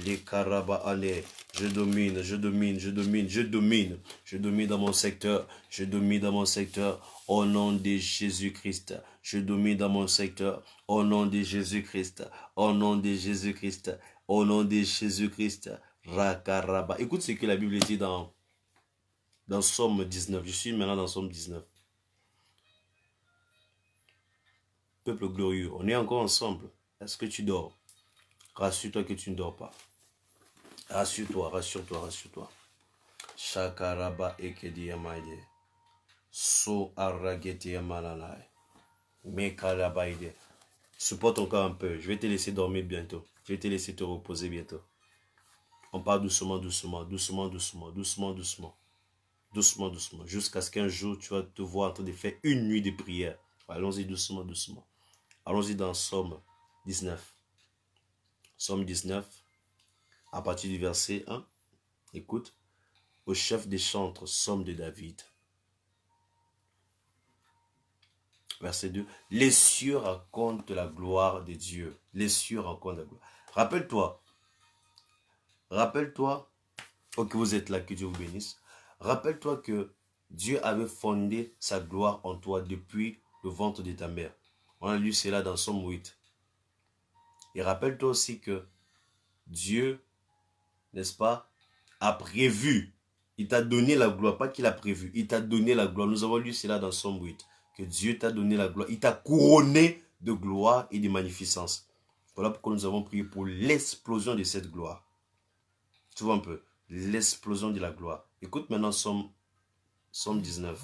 Likaraba ale. Je domine, je domine, je domine, je domine. Je domine dans mon secteur. Je domine dans mon secteur. Au nom de Jésus-Christ. Je domine dans mon secteur. Au nom de Jésus-Christ. Au nom de Jésus-Christ. Au nom de Jésus-Christ. Rakaraba. Écoute ce que la Bible dit dans Somme 19. Je suis maintenant dans Somme 19. Peuple glorieux, on est encore ensemble. Est-ce que tu dors? Rassure-toi que tu ne dors pas. Rassure-toi, rassure-toi, rassure-toi. Shakaraba ekediamaide. So aragetiamanalai. Mekarabaide. Supporte encore un peu. Je vais te laisser dormir bientôt. Je vais te laisser te reposer bientôt. On part doucement, doucement, doucement, doucement, doucement, doucement. Doucement, doucement. Jusqu'à ce qu'un jour, tu vas te voir en train de faire une nuit de prière. Allons-y doucement, doucement. Allons-y dans Somme 19. Somme 19, à partir du verset 1. Écoute. Au chef des chantres, Somme de David. Verset 2. Les cieux racontent la gloire de Dieu. Les cieux racontent la gloire. Rappelle-toi, oh, que vous êtes là, que Dieu vous bénisse. Rappelle-toi que Dieu avait fondé sa gloire en toi depuis le ventre de ta mère. On a lu cela dans Somme 8. Et rappelle-toi aussi que Dieu, n'est-ce pas, a prévu. Il t'a donné la gloire, pas qu'il a prévu. Il t'a donné la gloire. Nous avons lu cela dans Somme 8. Que Dieu t'a donné la gloire. Il t'a couronné de gloire et de magnificence. Voilà pourquoi nous avons prié pour l'explosion de cette gloire. Tu vois un peu, l'explosion de la gloire. Écoute maintenant Somme 19.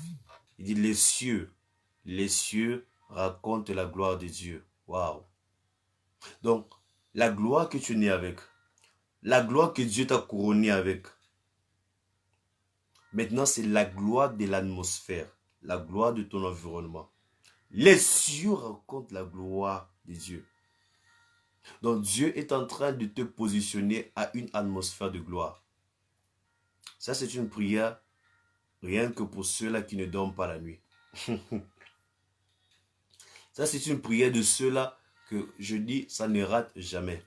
Il dit les cieux racontent la gloire de Dieu. Waouh. Donc, la gloire que tu es né avec, la gloire que Dieu t'a couronné avec, maintenant c'est la gloire de l'atmosphère, la gloire de ton environnement. Les cieux racontent la gloire de Dieu. Donc Dieu est en train de te positionner à une atmosphère de gloire. Ça c'est une prière rien que pour ceux-là qui ne dorment pas la nuit. Ça c'est une prière de ceux-là que je dis ça ne rate jamais.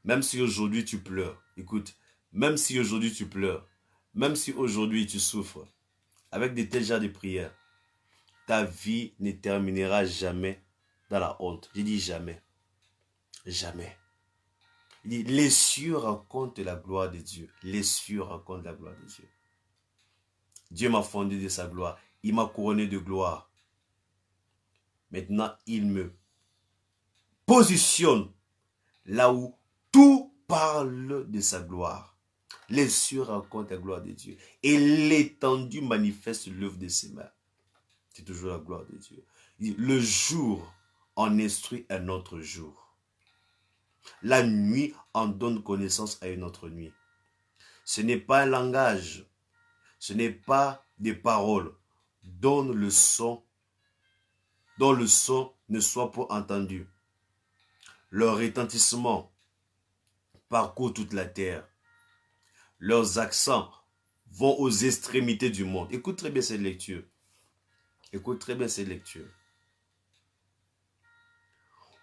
Même si aujourd'hui tu pleures, écoute, même si aujourd'hui tu pleures, même si aujourd'hui tu souffres, avec de tels genres de prières, ta vie ne terminera jamais dans la honte. Je dis jamais. Jamais. Il dit, les cieux racontent la gloire de Dieu. Les cieux racontent la gloire de Dieu. Dieu m'a fondé de sa gloire. Il m'a couronné de gloire. Maintenant, il me positionne là où tout parle de sa gloire. Les cieux racontent la gloire de Dieu. Et l'étendue manifeste l'œuvre de ses mains. C'est toujours la gloire de Dieu. Il dit, le jour en instruit un autre jour. La nuit en donne connaissance à une autre nuit. Ce n'est pas un langage, ce n'est pas des paroles dont le son ne soit pas entendu. Leur retentissement parcourt toute la terre. Leurs accents vont aux extrémités du monde. Écoute très bien cette lecture. Écoute très bien cette lecture.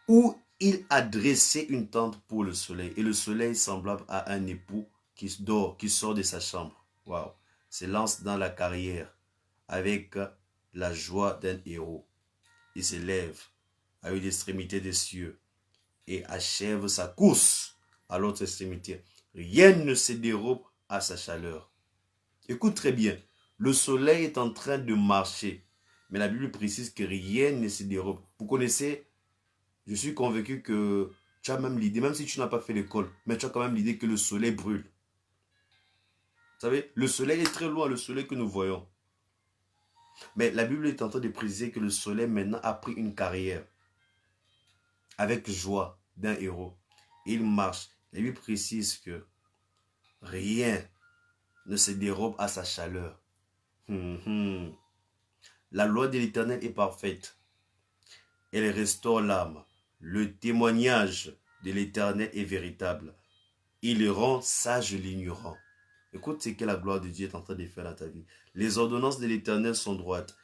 Où il a dressé une tente pour le soleil. Et le soleil semblable à un époux qui dort, qui sort de sa chambre. Waouh. Se lance dans la carrière avec la joie d'un héros. Il se lève à une extrémité des cieux et achève sa course à l'autre extrémité. Rien ne se dérobe à sa chaleur. Écoute très bien. Le soleil est en train de marcher. Mais la Bible précise que rien ne se dérobe. Vous connaissez, je suis convaincu que tu as même l'idée, même si tu n'as pas fait l'école, mais tu as quand même l'idée que le soleil brûle. Vous savez, le soleil est très loin, le soleil que nous voyons. Mais la Bible est en train de préciser que le soleil maintenant a pris une carrière avec joie d'un héros. Il marche. La Bible précise que rien ne se dérobe à sa chaleur. La loi de l'Éternel est parfaite. Elle restaure l'âme. Le témoignage de l'Éternel est véritable. Il rend sage l'ignorant. Écoute ce que la gloire de Dieu est en train de faire dans ta vie. Les ordonnances de l'Éternel sont droites.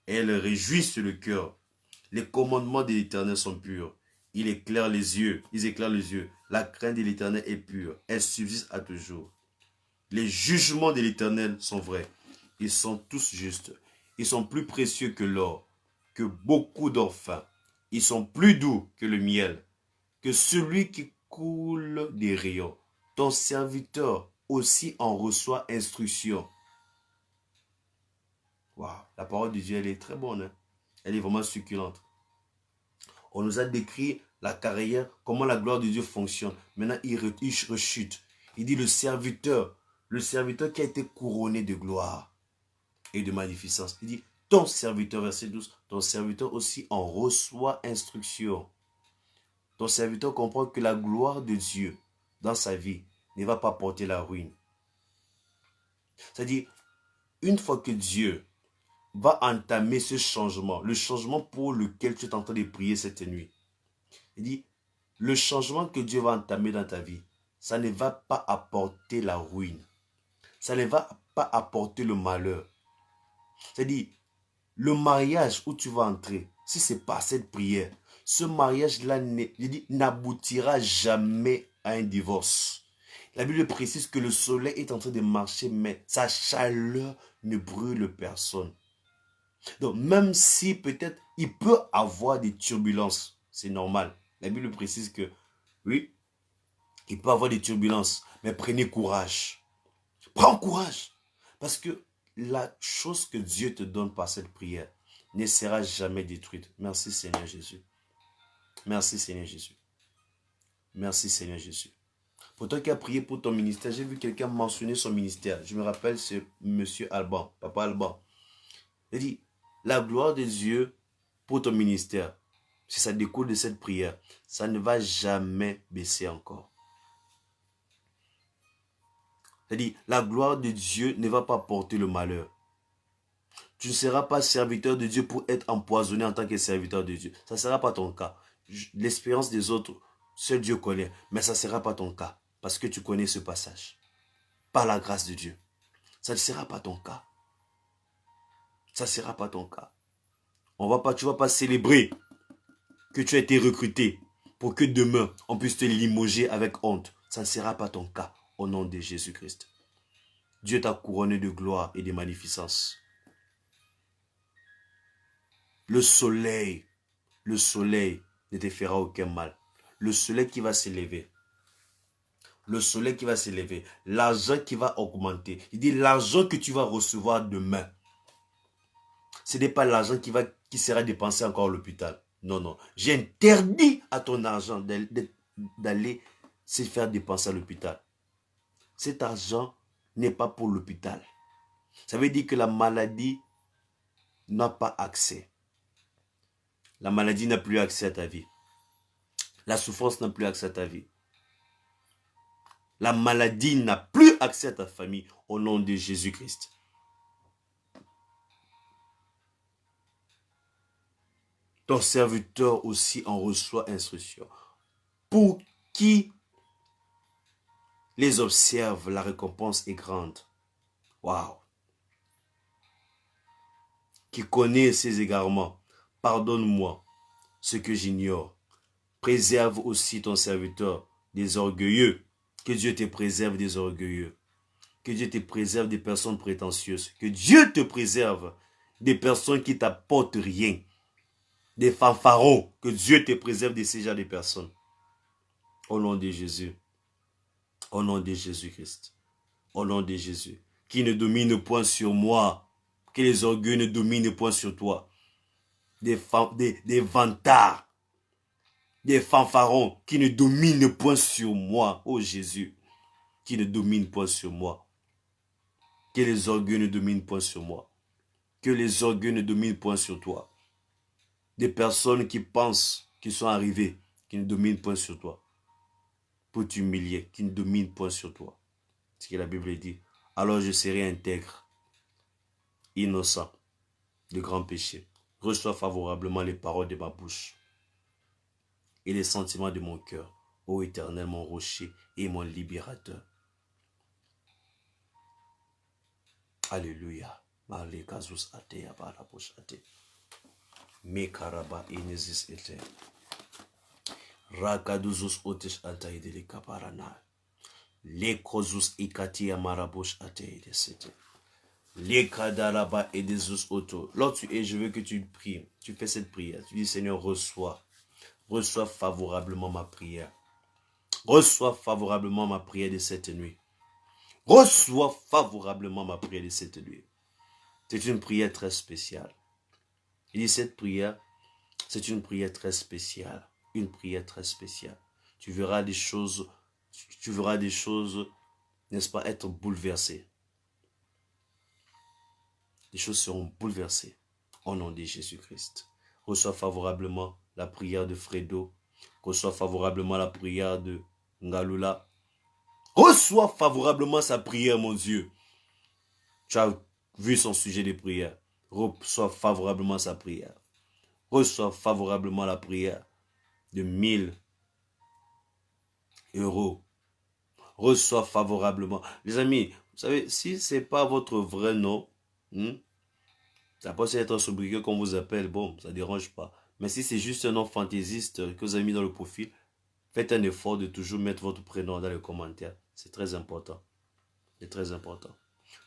Elles réjouissent le cœur. Les commandements de l'Éternel sont purs. Ils éclairent les yeux. La crainte de l'Éternel est pure. Elle subsiste à toujours. Les jugements de l'Éternel sont vrais. Ils sont tous justes. Ils sont plus précieux que l'or, que beaucoup d'or fin. Ils sont plus doux que le miel, que celui qui coule des rayons. Ton serviteur aussi en reçoit instruction. Waouh, la parole de Dieu, elle est très bonne. Hein? Elle est vraiment succulente. On nous a décrit la carrière, comment la gloire de Dieu fonctionne. Maintenant, il rechute. Il dit le serviteur qui a été couronné de gloire et de magnificence. Il dit, ton serviteur, verset 12, ton serviteur aussi en reçoit instruction. Ton serviteur comprend que la gloire de Dieu dans sa vie ne va pas porter la ruine. C'est-à-dire, une fois que Dieu va entamer ce changement, le changement pour lequel tu es en train de prier cette nuit, il dit, le changement que Dieu va entamer dans ta vie, ça ne va pas apporter la ruine. Ça ne va pas apporter le malheur. C'est-à-dire, le mariage où tu vas entrer, si ce n'est pas cette prière, ce mariage-là n'aboutira jamais à un divorce. La Bible précise que le soleil est en train de marcher, mais sa chaleur ne brûle personne. Donc, même si peut-être il peut avoir des turbulences, c'est normal. La Bible précise que Oui, il peut y avoir des turbulences, mais prenez courage. Prends courage. Parce que la chose que Dieu te donne par cette prière ne sera jamais détruite. Merci Seigneur Jésus. Merci Seigneur Jésus. Merci Seigneur Jésus. Pour toi qui as prié pour ton ministère, j'ai vu quelqu'un mentionner son ministère. Je me rappelle, c'est Monsieur Alban, Papa Alban. Il dit, la gloire de Dieu pour ton ministère, si ça découle de cette prière, ça ne va jamais baisser encore. C'est-à-dire, la gloire de Dieu ne va pas porter le malheur. Tu ne seras pas serviteur de Dieu pour être empoisonné en tant que serviteur de Dieu. Ça ne sera pas ton cas. L'expérience des autres, seul Dieu connaît. Mais ça ne sera pas ton cas. Parce que tu connais ce passage. Par la grâce de Dieu. Ça ne sera pas ton cas. Ça ne sera pas ton cas. Tu ne vas pas célébrer que tu as été recruté pour que demain, on puisse te limoger avec honte. Ça ne sera pas ton cas. Au nom de Jésus-Christ. Dieu t'a couronné de gloire et de magnificence. Le soleil ne te fera aucun mal. Le soleil qui va s'élever. Le soleil qui va s'élever. L'argent qui va augmenter. Il dit l'argent que tu vas recevoir demain. Ce n'est pas l'argent qui sera dépensé encore à l'hôpital. Non, non. J'ai interdit à ton argent d'aller se faire dépenser à l'hôpital. Cet argent n'est pas pour l'hôpital. Ça veut dire que la maladie n'a pas accès. La maladie n'a plus accès à ta vie. La souffrance n'a plus accès à ta vie. La maladie n'a plus accès à ta famille au nom de Jésus-Christ. Ton serviteur aussi en reçoit instruction. Pour qui les observe, la récompense est grande. Waouh! Qui connaît ses égarements, pardonne-moi ce que j'ignore. Préserve aussi ton serviteur des orgueilleux. Que Dieu te préserve des orgueilleux. Que Dieu te préserve des personnes prétentieuses. Que Dieu te préserve des personnes qui t'apportent rien. Des fanfarons. Que Dieu te préserve de ces genres de personnes. Au nom de Jésus. Au nom de Jésus-Christ. Au nom de Jésus. Qui ne domine point sur moi. Que les orgueils ne dominent point sur toi. Des vantards. Des fanfarons qui ne dominent point sur moi. Oh Jésus. Qui ne domine point sur moi. Que les orgueils ne dominent point sur moi. Que les orgueils ne dominent point sur toi. Des personnes qui pensent qu'ils sont arrivées, qui ne dominent point sur toi. Pour t'humilier, qui ne dominent point sur toi. Ce que la Bible dit. Alors je serai intègre, innocent, de grands péchés. Reçois favorablement les paroles de ma bouche et les sentiments de mon cœur, ô Éternel, mon rocher et mon libérateur. Alléluia. Malekazus atea barabush ate. Mekaraba inezis ete. Rakaduzus otish ataide le kaparana. Lekozus ikatia marabush ateide sete. Lekadaraba edezus oto. Lorsque tu es, je veux que tu pries. Tu fais cette prière. Tu dis, Seigneur, reçois. Reçois favorablement ma prière. Reçois favorablement ma prière de cette nuit. Reçois favorablement ma prière de cette nuit. C'est une prière très spéciale. Il dit cette prière, c'est une prière très spéciale. Une prière très spéciale. Tu verras des choses, n'est-ce pas, être bouleversées. Les choses seront bouleversées au nom de Jésus-Christ. Reçois favorablement la prière de Fredo. Reçois favorablement la prière de Ngalula. Reçois favorablement sa prière, mon Dieu. Tu as vu son sujet de prière. Reçois favorablement sa prière. Reçois favorablement la prière de 1000 euros. Reçois favorablement. Les amis, vous savez, si ce n'est pas votre vrai nom, ça peut être un sobriquet qu'on vous appelle, bon, ça ne dérange pas. Mais si c'est juste un nom fantaisiste que vous avez mis dans le profil, faites un effort de toujours mettre votre prénom dans les commentaires. C'est très important. C'est très important.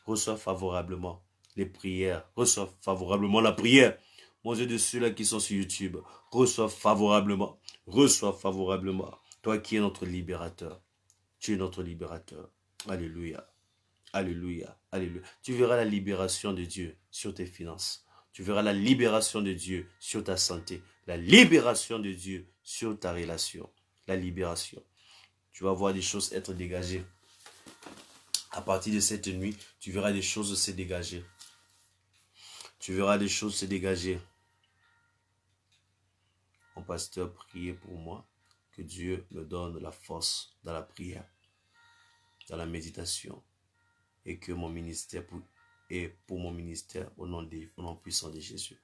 Reçois favorablement les prières. Reçois favorablement la prière. Mon Dieu, de ceux-là qui sont sur YouTube, reçois favorablement. Reçois favorablement. Toi qui es notre libérateur. Tu es notre libérateur. Alléluia. Alléluia. Alléluia. Tu verras la libération de Dieu sur tes finances. Tu verras la libération de Dieu sur ta santé. La libération de Dieu sur ta relation. La libération. Tu vas voir des choses être dégagées. À partir de cette nuit, tu verras des choses se dégager. Tu verras des choses se dégager. Mon pasteur, priez pour moi. Que Dieu me donne la force dans la prière, dans la méditation. Et que mon ministère, pour mon ministère, au nom puissant de Jésus.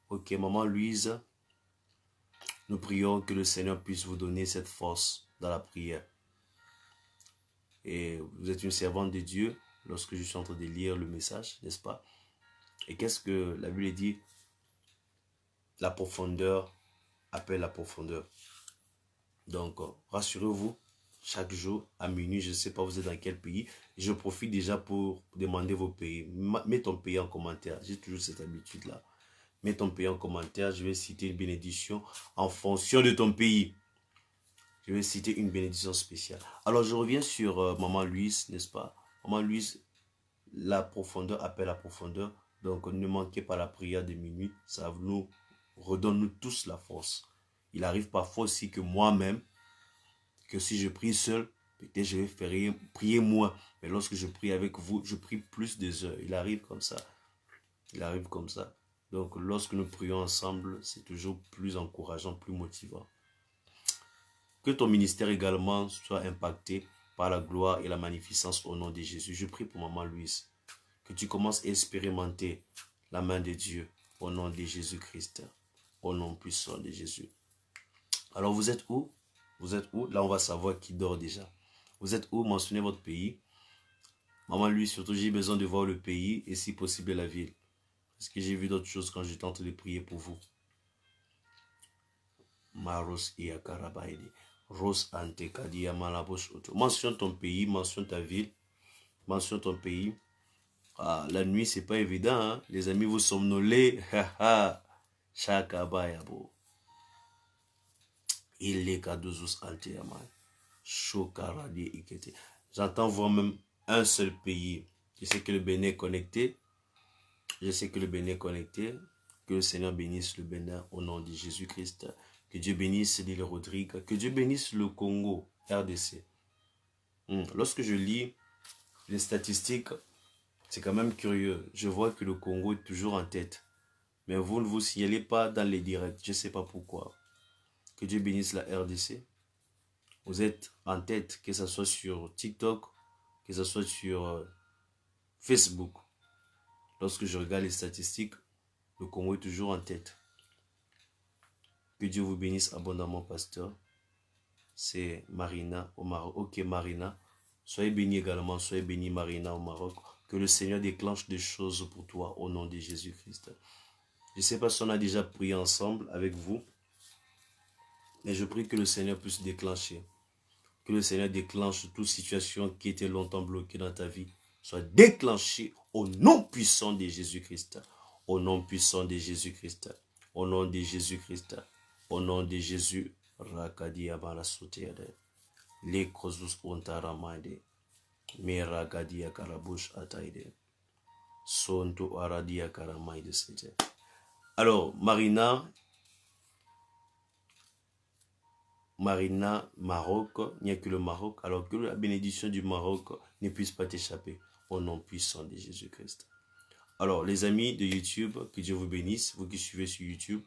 Ok, maman Louise, nous prions que le Seigneur puisse vous donner cette force dans la prière. Et vous êtes une servante de Dieu lorsque je suis en train de lire le message, n'est-ce pas? Et qu'est-ce que la Bible dit? La profondeur appelle la profondeur. Donc, rassurez-vous, chaque jour, à minuit, je ne sais pas vous êtes dans quel pays, je profite déjà pour demander vos pays. Mets ton pays en commentaire, j'ai toujours cette habitude-là. Mets ton pays en commentaire, je vais citer une bénédiction en fonction de ton pays. Je vais citer une bénédiction spéciale. Alors, je reviens sur Maman Louise, n'est-ce pas? Maman Louise, la profondeur appelle la profondeur. Donc, ne manquez pas la prière de minuit. Ça nous redonne nous tous la force. Il arrive parfois aussi que moi-même, que si je prie seul, peut-être je vais prier moins. Mais lorsque je prie avec vous, je prie plus des heures. Il arrive comme ça. Il arrive comme ça. Donc, lorsque nous prions ensemble, c'est toujours plus encourageant, plus motivant. Que ton ministère également soit impacté par la gloire et la magnificence au nom de Jésus. Je prie pour Maman Louise. Que tu commences à expérimenter la main de Dieu au nom de Jésus-Christ. Au nom puissant de Jésus. Alors vous êtes où? Vous êtes où? Là on va savoir qui dort déjà. Vous êtes où? Mentionnez votre pays. Maman Louise, surtout j'ai besoin de voir le pays et si possible la ville. Parce que j'ai vu d'autres choses quand je tente de prier pour vous. Maros Iakarabaidi. Ros Antekadia Malabos Oto. Mentionne ton pays, mentionne ta ville, mentionne ton pays. Ah, la nuit, c'est pas évident, hein? Les amis, vous somnolez. Chakabayabo. Il est kadozus Alteaman. Chokaradi Ikete. J'entends voir même un seul pays. Je sais que le Bénin est connecté. Je sais que le Bénin est connecté. Que le Seigneur bénisse le Bénin au nom de Jésus-Christ. Que Dieu bénisse l'île Rodrigue. Que Dieu bénisse le Congo, RDC. Lorsque je lis les statistiques, c'est quand même curieux. Je vois que le Congo est toujours en tête. Mais vous ne vous signalez pas dans les directs. Je ne sais pas pourquoi. Que Dieu bénisse la RDC. Vous êtes en tête, que ce soit sur TikTok, que ce soit sur Facebook. Lorsque je regarde les statistiques, le Congo est toujours en tête. Que Dieu vous bénisse abondamment, pasteur. C'est Marina au Maroc. Ok, Marina. Soyez bénis également. Soyez bénis, Marina, au Maroc. Que le Seigneur déclenche des choses pour toi au nom de Jésus-Christ. Je ne sais pas si on a déjà prié ensemble avec vous. Mais je prie que le Seigneur puisse déclencher. Que le Seigneur déclenche toute situation qui était longtemps bloquée dans ta vie. Soit déclenchée au nom puissant de Jésus-Christ. Au nom puissant de Jésus-Christ. Au nom de Jésus-Christ. Au nom de Jésus. Rakadia Barasutiade. Les Kozus Ontaramade. Meragadia Karabush Ataide. Sonto Aradia Karamaide Sete. Alors, Marina, Maroc, il n'y a que le Maroc. Alors que la bénédiction du Maroc ne puisse pas t'échapper. Au nom puissant de Jésus-Christ. Alors, les amis de YouTube, que Dieu vous bénisse. Vous qui suivez sur YouTube,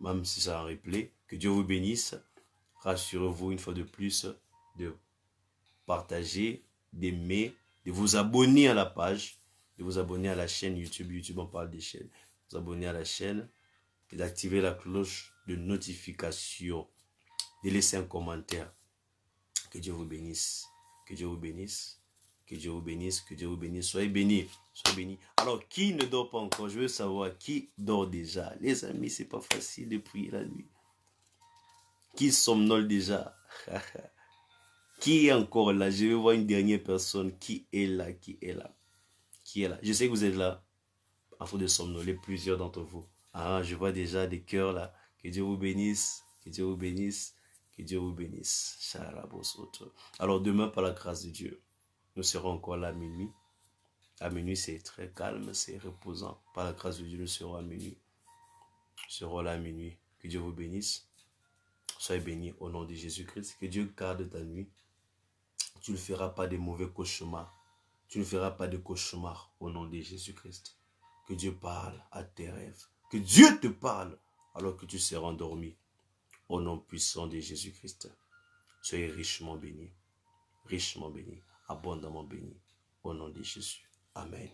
même si c'est un replay, que Dieu vous bénisse. Rassurez-vous une fois de plus de partager, d'aimer, de vous abonner à la page, de vous abonner à la chaîne YouTube. YouTube, on parle des chaînes. Vous abonner à la chaîne et d'activer la cloche de notification. De laisser un commentaire. Que Dieu vous bénisse. Que Dieu vous bénisse. Que Dieu vous bénisse. Que Dieu vous bénisse. Soyez bénis. Soyez bénis. Alors, qui ne dort pas encore? Je veux savoir qui dort déjà. Les amis, c'est pas facile de prier la nuit. Qui somnole déjà? Qui est encore là? Je vais voir une dernière personne. Qui est là? Qui est là? Qui est là? Je sais que vous êtes là. En train de somnoler, plusieurs d'entre vous. Ah, je vois déjà des cœurs là. Que Dieu vous bénisse. Que Dieu vous bénisse. Que Dieu vous bénisse. Alors demain, par la grâce de Dieu, nous serons encore là à minuit. À minuit, c'est très calme, c'est reposant. Par la grâce de Dieu, nous serons à minuit. Nous serons là à minuit. Que Dieu vous bénisse. Soyez bénis au nom de Jésus-Christ. Que Dieu garde ta nuit. Tu ne feras pas de mauvais cauchemars. Tu ne feras pas de cauchemars au nom de Jésus-Christ. Que Dieu parle à tes rêves. Que Dieu te parle alors que tu seras endormi. Au nom puissant de Jésus-Christ. Soyez richement bénis, abondamment bénis. Au nom de Jésus. Amen.